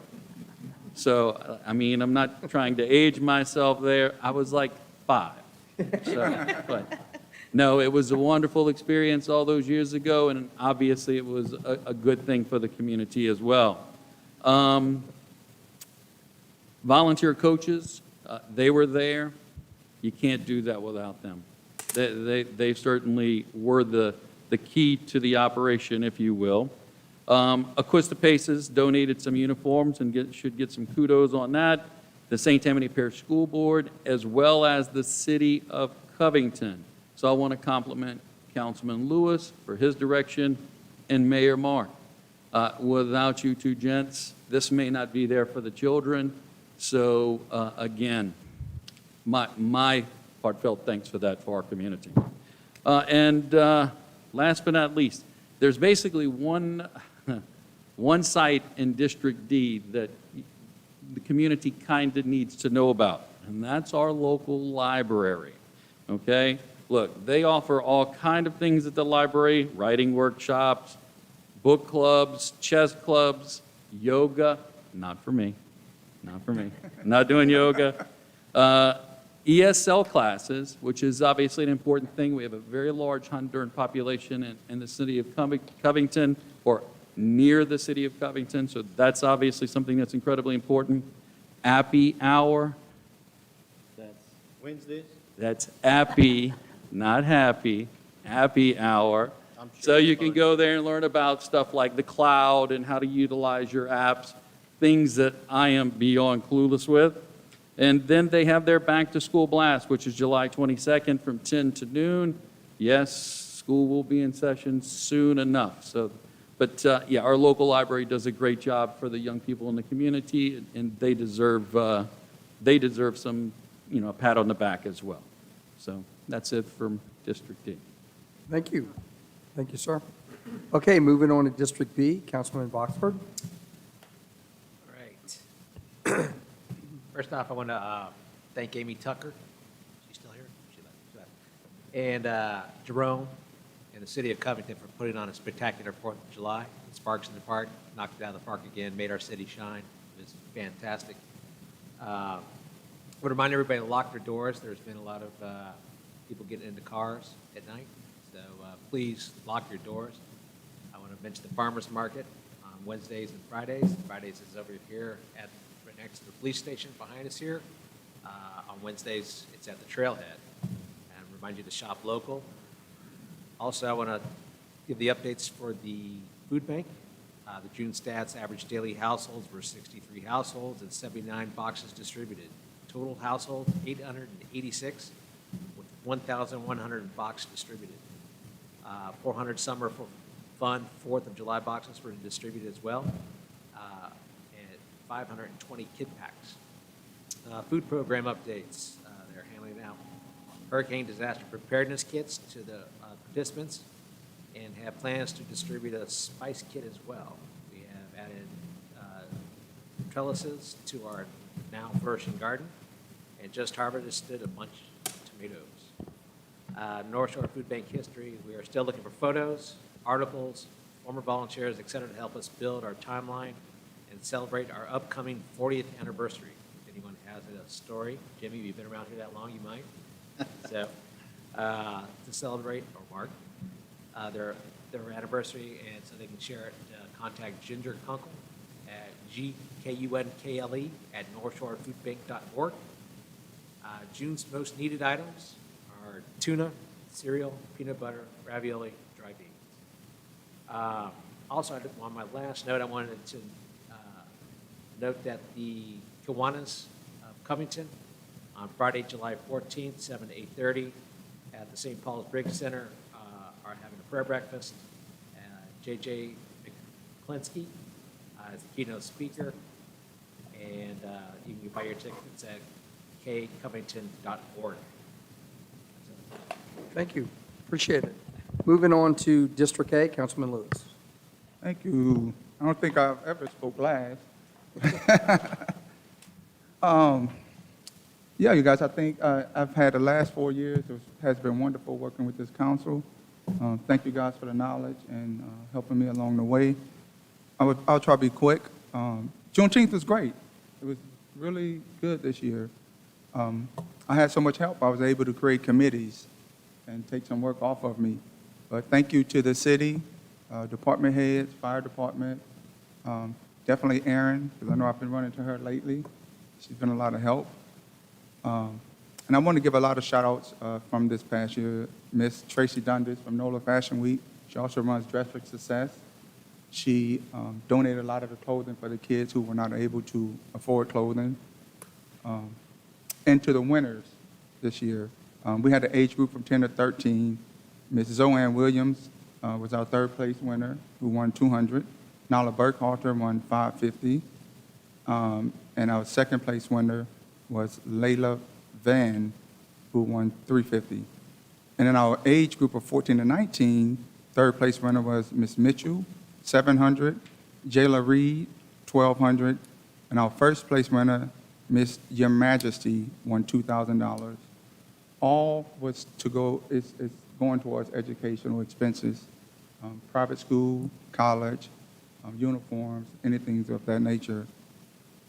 Speaker 4: So, I mean, I'm not trying to age myself there. I was like 5. So, but no, it was a wonderful experience all those years ago, and obviously it was a good thing for the community as well. Volunteer coaches, they were there. You can't do that without them. They certainly were the key to the operation, if you will. Acusta Paces donated some uniforms and should get some kudos on that. The St. Tammany Parish School Board, as well as the City of Covington. So I want to compliment Councilman Lewis for his direction and Mayor Mark. Without you two gents, this may not be there for the children. So again, my heartfelt thanks for that for our community. And last but not least, there's basically one site in District D that the community kind of needs to know about, and that's our local library, okay? Look, they offer all kind of things at the library, writing workshops, book clubs, chess clubs, yoga, not for me, not doing yoga. ESL classes, which is obviously an important thing. We have a very large Honduran population in the city of Covington, or near the city of Covington, so that's obviously something that's incredibly important. Appy Hour.
Speaker 2: When's this?
Speaker 4: That's Appy, not happy, Appy Hour.
Speaker 2: I'm sure
Speaker 4: So
Speaker 2: it's
Speaker 4: you can
Speaker 2: fun.
Speaker 4: go there and learn about stuff like the cloud and how to utilize your apps, things that I am beyond clueless with. And then they have their Back to School Blast, which is July 22nd from 10 to noon. Yes, school will be in session soon enough. So, but yeah, our local library does a great job for the young people in the community, and they deserve some, a pat on the back as well. So that's it from District D.
Speaker 3: Thank you. Thank you, sir. Okay, moving on to District B, Councilman Boxford.
Speaker 9: Right. First off, I want to thank Amy Tucker. She's still here? She left. And Jerome and the city of Covington for putting on a spectacular 4th of July. Sparks in the park, knocked it out of the park again, made our city shine. It was fantastic. I would remind everybody to lock their doors. There's been a lot of people getting into cars at night. So please lock your doors. I want to mention the farmer's market on Wednesdays and Fridays. Fridays is over here right next to the police station behind us here. On Wednesdays, it's at the trailhead. And remind you to shop local. Also, I want to give the updates for the food bank. The June stats, average daily households were 63 households and 79 boxes distributed. Total households, 886, with 1,100 boxes distributed. 400 summer fun 4th of July boxes were distributed as well, and 520 kid packs. Food program updates, they're handling out hurricane disaster preparedness kits to the participants, and have plans to distribute a spice kit as well. We have added trellises to our now flourishing garden, and just harvested a bunch of tomatoes. North Shore Food Bank history, we are still looking for photos, articles, former volunteers, et cetera, to help us build our timeline and celebrate our upcoming 40th anniversary. If anyone has a story, Jimmy, you've been around here that long, you might. So, to celebrate or mark their anniversary, and so they can share it, contact Ginger Kunkel at GKUNKLE@northshorefoodbank.org. June's most needed items are tuna, cereal, peanut butter, ravioli, dry beans. Also, on my last note, I wanted to note that the Kiwanis of Covington on Friday, July 14th, 7 to 8:30 at the St. Paul's Briggs Center are having a prayer breakfast. J.J. McClinsky is the keynote speaker, and you can buy your tickets at kcovington.org.
Speaker 3: Thank you. Appreciate it. Moving on to District A, Councilman Lewis.
Speaker 10: Thank you. I don't think I've ever spoke last. Yeah, you guys, I think I've had the last 4 years. It has been wonderful working with this council. Thank you guys for the knowledge and helping me along the way. I'll try to be quick. Juneteenth was great. It was really good this year. I had so much help, I was able to create committees and take some work off of me. But thank you to the city, department heads, fire department, definitely Erin, because I know I've been running to her lately. She's been a lot of help. And I want to give a lot of shout-outs from this past year. Miss Tracy Dundas from NOLA Fashion Week. She also runs Dress for Success. She donated a lot of the clothing for the kids who were not able to afford clothing. And to the winners this year, we had an age group from 10 to 13. Miss Zoanne Williams was our third place winner, who won $200. Nala Burkhalter won $550. And our second place winner was Layla Van, who won $350. And in our age group of 14 to 19, third place winner was Miss Mitchell, $700. Jayla Reed, $1,200. And our first place winner, Miss Your Majesty, won $2,000. All was to go, is going towards educational expenses, private school, college, uniforms, anything of that nature.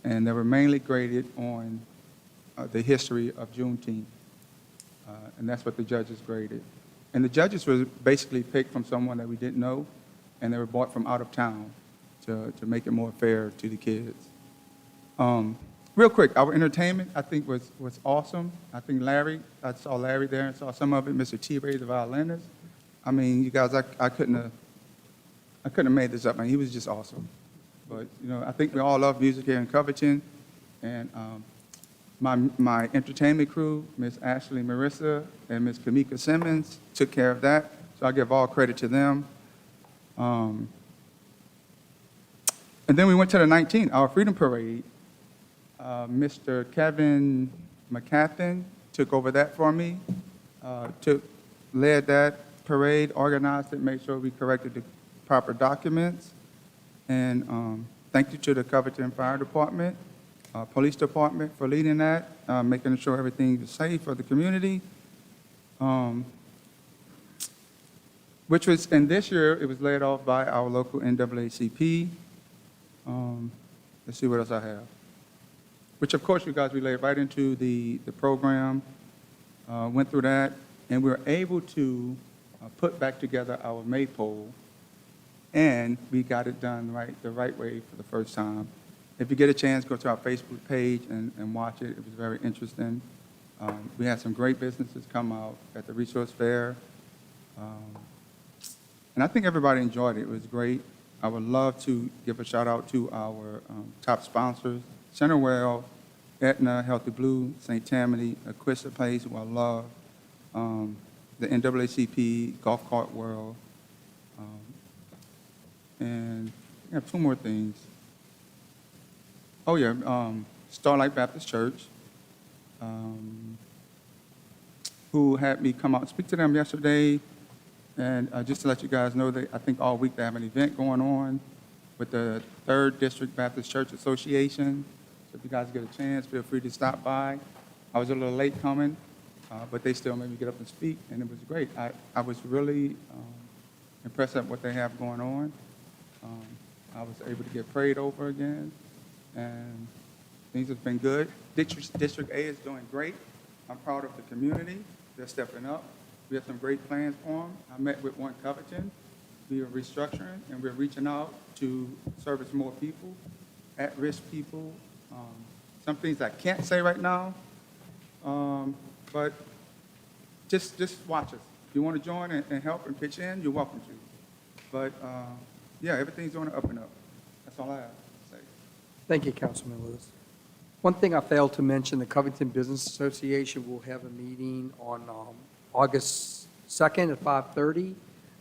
Speaker 10: And they were mainly graded on the history of Juneteenth. And that's what the judges graded. And the judges were basically picked from someone that we didn't know, and they were brought from out of town to make it more fair to the kids. Real quick, our entertainment, I think, was awesome. I think Larry, I saw Larry there and saw some of it, Mr. T-Ray, the violinist. I mean, you guys, I couldn't have made this up, man. He was just awesome. But, you know, I think we all love music here in Covington. And my entertainment crew, Miss Ashley Marissa and Miss Kamika Simmons, took care of that. So I give all credit to them. And then we went to the 19th, our Freedom Parade. Mr. Kevin McCathin took over that for me, led that parade, organized it, made sure we corrected the proper documents. And thank you to the Covington Fire Department, Police Department for leading that, making sure everything is safe for the community. Which was, and this year, it was led off by our local NAACP. Let's see what else I have. Which, of course, you guys related right into the program. Went through that. and we're able to put back together our maypole, and we got it done the right way for the first time. If you get a chance, go to our Facebook page and watch it. It was very interesting. We had some great businesses come out at the Resource Fair. And I think everybody enjoyed it. It was great. I would love to give a shout out to our top sponsors, Centerwell, Aetna, Healthy Blue, St. Tammany, Aquista Place, who I love, the NAACP, Golf Cart World, and I have two more things. Oh, yeah, Starlight Baptist Church, who had me come out and speak to them yesterday. And just to let you guys know, that I think all week they have an event going on with the 3rd District Baptist Church Association. So if you guys get a chance, feel free to stop by. I was a little late coming, but they still made me get up and speak, and it was great. I was really impressed at what they have going on. I was able to get prayed over again, and things have been good. District A is doing great. I'm proud of the community. They're stepping up. We have some great plans for them. I met with One Covington. We are restructuring, and we're reaching out to service more people, at-risk people. Some things I can't say right now, but just watch us. If you want to join and help and pitch in, you're welcome to. But, yeah, everything's on the up and up. That's all I have to say.
Speaker 3: Thank you, Councilman Lewis. One thing I failed to mention, the Covington Business Association will have a meeting on August 2nd at 5:30.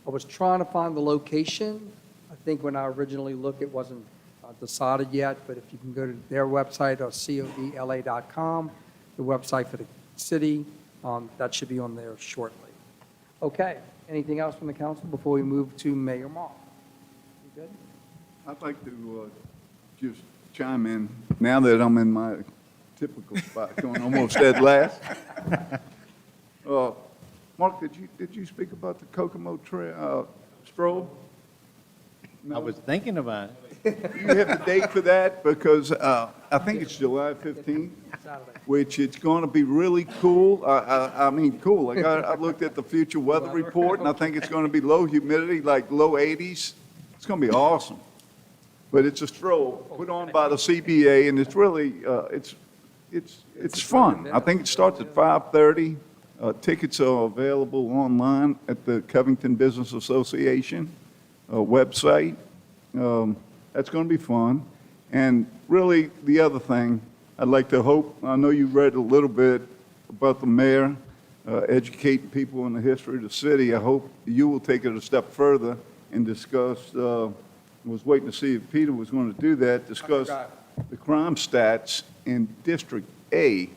Speaker 3: I was trying to find the location. I think when I originally looked, it wasn't decided yet, but if you can go to their website or codla.com, the website for the city, that should be on there shortly. Okay, anything else from the council before we move to Mayor Moore? You good?
Speaker 5: I'd like to just chime in, now that I'm in my typical spot, going almost dead last. Mark, did you speak about the Kokomo Trail stroll?
Speaker 2: I was thinking about it.
Speaker 5: You have the date for that? Because I think it's July 15th, which it's going to be really cool. I mean, cool. Like I looked at the future weather report, and I think it's going to be low humidity, like low 80s. It's going to be awesome. But it's a stroll put on by the CBA, and it's really, it's fun. I think it starts at 5:30. Tickets are available online at the Covington Business Association website. That's going to be fun. And really, the other thing, I'd like to hope, I know you read a little bit about the mayor educating people in the history of the city. I hope you will take it a step further and discuss, was waiting to see if Peter was going to do that, discuss the crime stats in District A.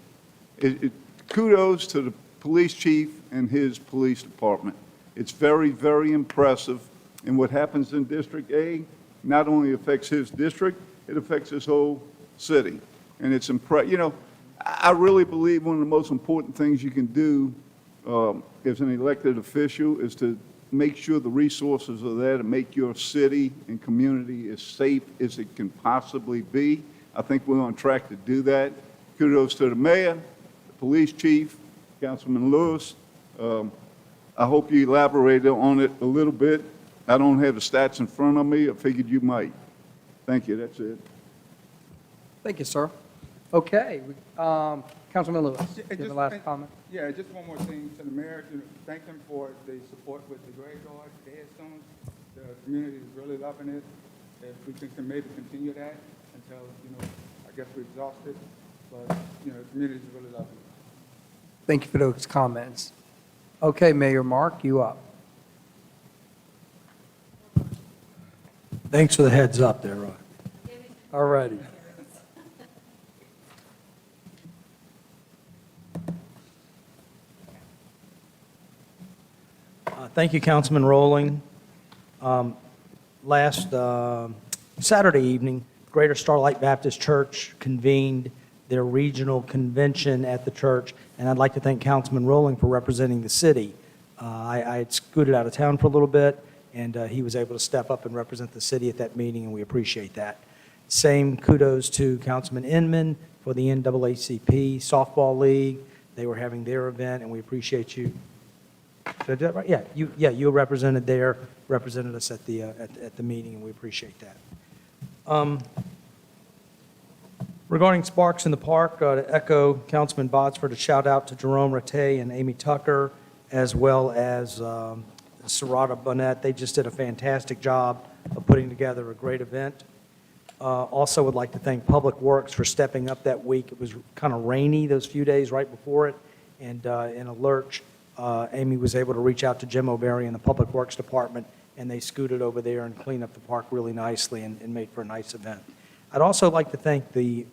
Speaker 5: Kudos to the police chief and his police department. It's very, very impressive. And what happens in District A not only affects his district, it affects his whole city. And it's you know, I really believe one of the most important things you can do as an elected official is to make sure the resources are there to make your city and community as safe as it can possibly be. I think we're on track to do that. Kudos to the mayor, the police chief, Councilman Lewis. I hope you elaborated on it a little bit. I don't have the stats in front of me. I figured you might. Thank you. That's it.
Speaker 3: Thank you, sir. Okay, Councilman Lewis, you have the last comment?
Speaker 10: Yeah, just one more thing to the mayor, to thank him for the support with the graveyard, the headstones. The community is really loving it. If we can maybe continue that until, you know, I guess we're exhausted, but, you know, the community is really loving it.
Speaker 3: Thank you for those comments. Okay, Mayor Mark, you up.
Speaker 6: Thanks for the heads up there, Roy.
Speaker 3: All righty.
Speaker 6: Thank you, Councilman Rowling. Last Saturday evening, Greater Starlight Baptist Church convened their regional convention at the church, and I'd like to thank Councilman Rowling for representing the city. I had scooted out of town for a little bit, and he was able to step up and represent the city at that meeting, and we appreciate that. Same kudos to Councilman Inman for the NAACP Softball League. They were having their event, and we appreciate you Did I do that right? You represented there, represented us at the meeting, and we appreciate that. Regarding Sparks in the Park, to echo Councilman Botsford, a shout out to Jerome Rattay and Amy Tucker, as well as Sarada Bonnet. They just did a fantastic job of putting together a great event. Also would like to thank Public Works for stepping up that week. It was kind of rainy those few days right before it, and in a lurch, Amy was able to reach out to Jim O'Berry in the Public Works Department, and they scooted over there and cleaned up the park really nicely and made for a nice event. I'd also like to thank the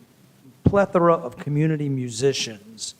Speaker 6: plethora of community musicians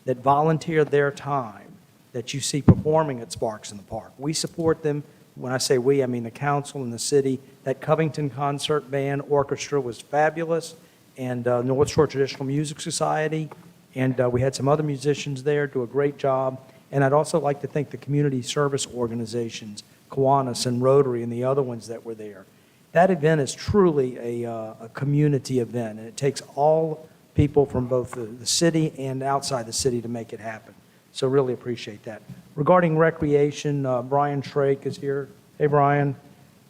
Speaker 6: that volunteer their time that you see performing at Sparks in the Park. We support them. When I say we, I mean the council and the city. That Covington Concert Band Orchestra was fabulous, and North Shore Traditional Music Society, and we had some other musicians there do a great job. And I'd also like to thank the community service organizations, Kiwanis and Rotary and the other ones that were there. That event is truly a community event, and it takes all people from both the city and outside the city to make it happen. So really appreciate that. Regarding recreation, Brian Shrake is here. Hey, Brian.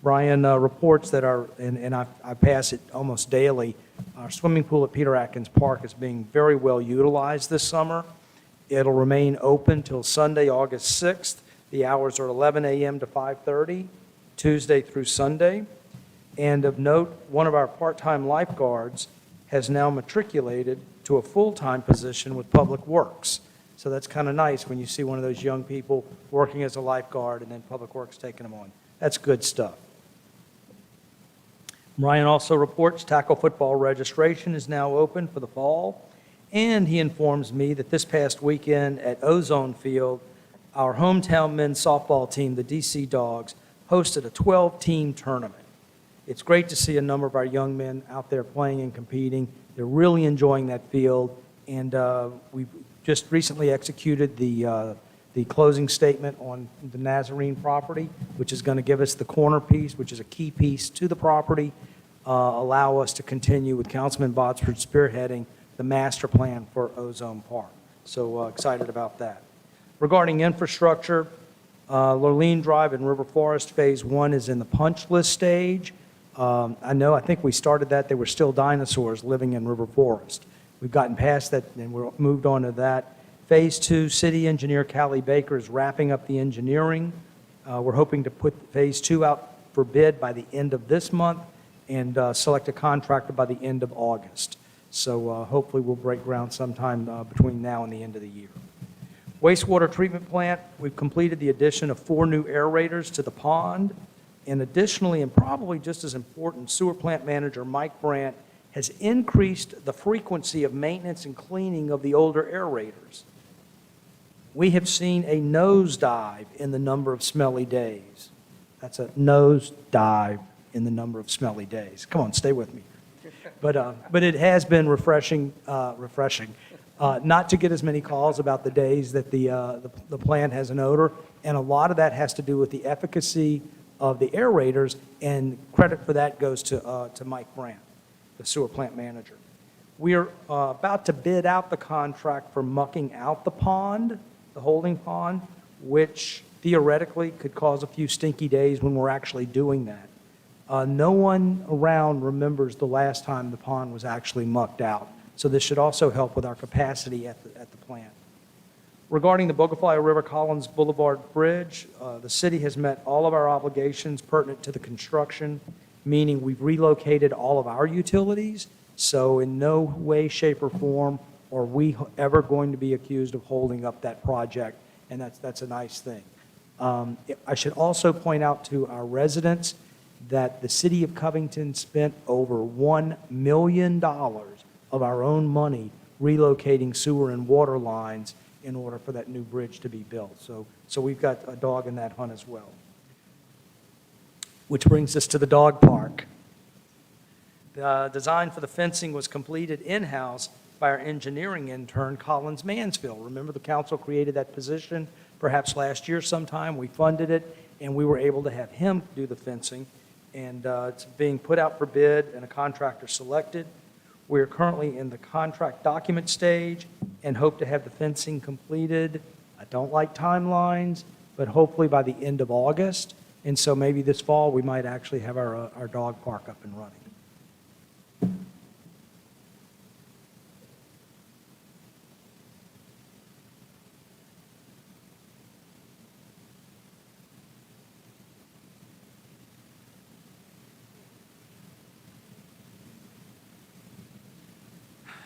Speaker 6: Brian reports that I pass it almost daily, our swimming pool at Peter Atkins Park is being very well utilized this summer. It'll remain open till Sunday, August 6th. The hours are 11 a.m. to 5:30, Tuesday through Sunday. And of note, one of our part-time lifeguards has now matriculated to a full-time position with Public Works. So that's kind of nice when you see one of those young people working as a lifeguard and then Public Works taking them on. That's good stuff. Ryan also reports tackle football registration is now open for the fall, and he informs me that this past weekend at Ozone Field, our hometown men's softball team, the DC Dogs, hosted a 12-team tournament. It's great to see a number of our young men out there playing and competing. They're really enjoying that field, and we just recently executed the closing statement on the Nazarene property, which is going to give us the corner piece, which is a key piece to the property, allow us to continue with Councilman Botsford spearheading the master plan for Ozone Park. So excited about that. Regarding infrastructure, Lurleen Drive and River Forest Phase 1 is in the punch list stage. I think we started that. There were still dinosaurs living in River Forest. We've gotten past that and we're moved on to that. Phase 2, City Engineer Callie Baker is wrapping up the engineering. We're hoping to put Phase 2 out for bid by the end of this month and select a contractor by the end of August. So hopefully we'll break ground sometime between now and the end of the year. Wastewater treatment plant, we've completed the addition of 4 new aerators to the pond. And additionally, and probably just as important, sewer plant manager Mike Brandt has increased the frequency of maintenance and cleaning of the older aerators. We have seen a nosedive in the number of smelly days. That's a nosedive in the number of smelly days. Come on, stay with me. But it has been refreshing not to get as many calls about the days that the plant has an odor, and a lot of that has to do with the efficacy of the aerators, and credit for that goes to Mike Brandt, the sewer plant manager. We are about to bid out the contract for mucking out the pond, the holding pond, which theoretically could cause a few stinky days when we're actually doing that. No one around remembers the last time the pond was actually mucked out, so this should also help with our capacity at the plant. Regarding the Bogafly River Collins Boulevard Bridge, the city has met all of our obligations pertinent to the construction, meaning we've relocated all of our utilities, so in no way, shape, or form are we ever going to be accused of holding up that project, and that's a nice thing. I should also point out to our residents that the city of Covington spent over $1 million of our own money relocating sewer and water lines in order for that new bridge to be built. So we've got a dog in that hunt as well. Which brings us to the dog park. The design for the fencing was completed in-house by our engineering intern, Collins Mansfield. Remember, the council created that position perhaps last year sometime. We funded it, and we were able to have him do the fencing. And it's being put out for bid and a contractor selected. We're currently in the contract document stage and hope to have the fencing completed. I don't like timelines, but hopefully by the end of August. And so maybe this fall, we might actually have our dog park up and running.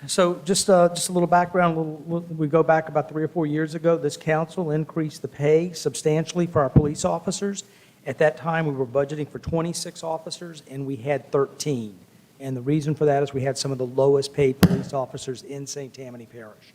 Speaker 6: So just a little background, we go back about 3 or 4 years ago, this council increased the pay substantially for our police officers. At that time, we were budgeting for 26 officers, and we had 13. And the reason for that is we had some of the lowest paid police officers in St. Tammany Parish.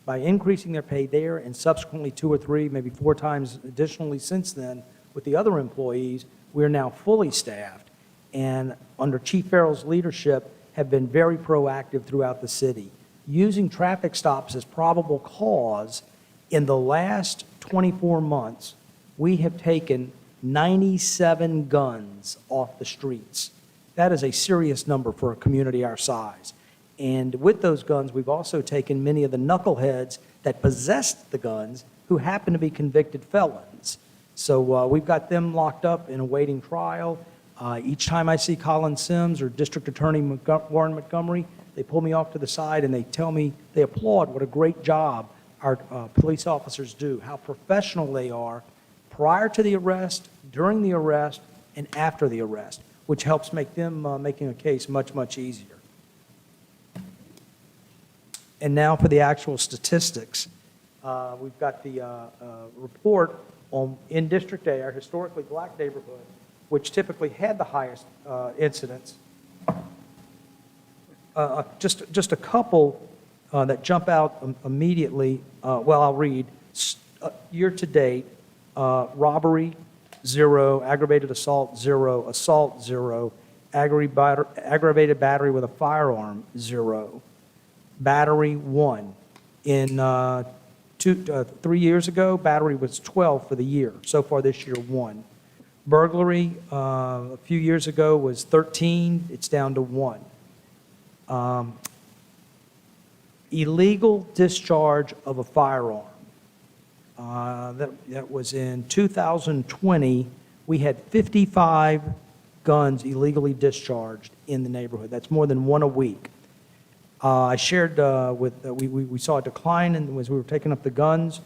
Speaker 6: By increasing their pay there and subsequently 2 or 3, maybe 4 times additionally since then with the other employees, we're now fully staffed. And under Chief Farrell's leadership, have been very proactive throughout the city. Using traffic stops as probable cause, in the last 24 months, we have taken 97 guns off the streets. That is a serious number for a community our size. And with those guns, we've also taken many of the knuckleheads that possessed the guns who happen to be convicted felons. So we've got them locked up and awaiting trial. Each time I see Colin Sims or District Attorney Warren Montgomery, they pull me off to the side and they tell me, they applaud what a great job our police officers do, how professional they are prior to the arrest, during the arrest, and after the arrest, which helps make them making a case much, much easier. And now for the actual statistics. We've got the report on, in District A, our historically black neighborhood, which typically had the highest incidents. Just a couple that jump out immediately. Well, I'll read. Year-to-date, robbery, 0, aggravated assault, 0, assault, 0, aggravated battery with a firearm, 0, battery, 1. In 3 years ago, battery was 12 for the year. So far this year, 1. Burglary, a few years ago, was 13. It's down to 1. Illegal discharge of a firearm. That was in 2020. We had 55 guns illegally discharged in the neighborhood. That's more than 1 a week. I shared we saw a decline as we were taking up the guns,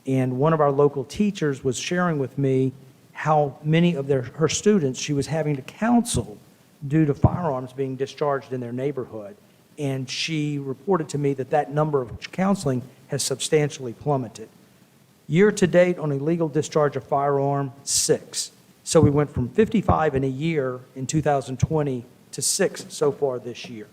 Speaker 6: and one of our local teachers was sharing with me how many of her students she was having to counsel due to firearms being discharged in their neighborhood. And she reported to me that number of counseling has substantially plummeted. Year-to-date on illegal discharge of firearm, 6. So we went from 55 in a year in 2020 to 6 so far this year.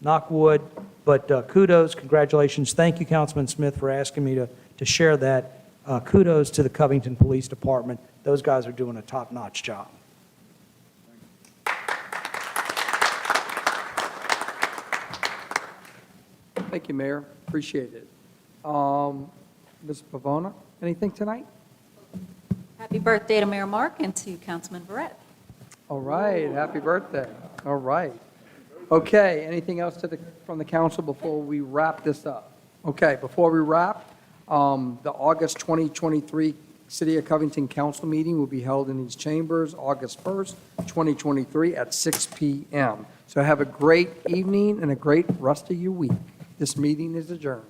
Speaker 6: Knock wood, but kudos, congratulations. Thank you, Councilman Smith, for asking me to share that. Kudos to the Covington Police Department. Those guys are doing a top-notch job.
Speaker 3: Thank you, Mayor. Appreciate it. Ms. Pavona, anything tonight?
Speaker 8: Happy birthday to Mayor Mark and to Councilman Verrett.
Speaker 3: All right, happy birthday. All right. Okay, anything else from the council before we wrap this up? Okay, before we wrap, the August 2023 City of Covington Council meeting will be held in these chambers August 1st, 2023 at 6 p.m. So have a great evening and a great rest of your week. This meeting is adjourned.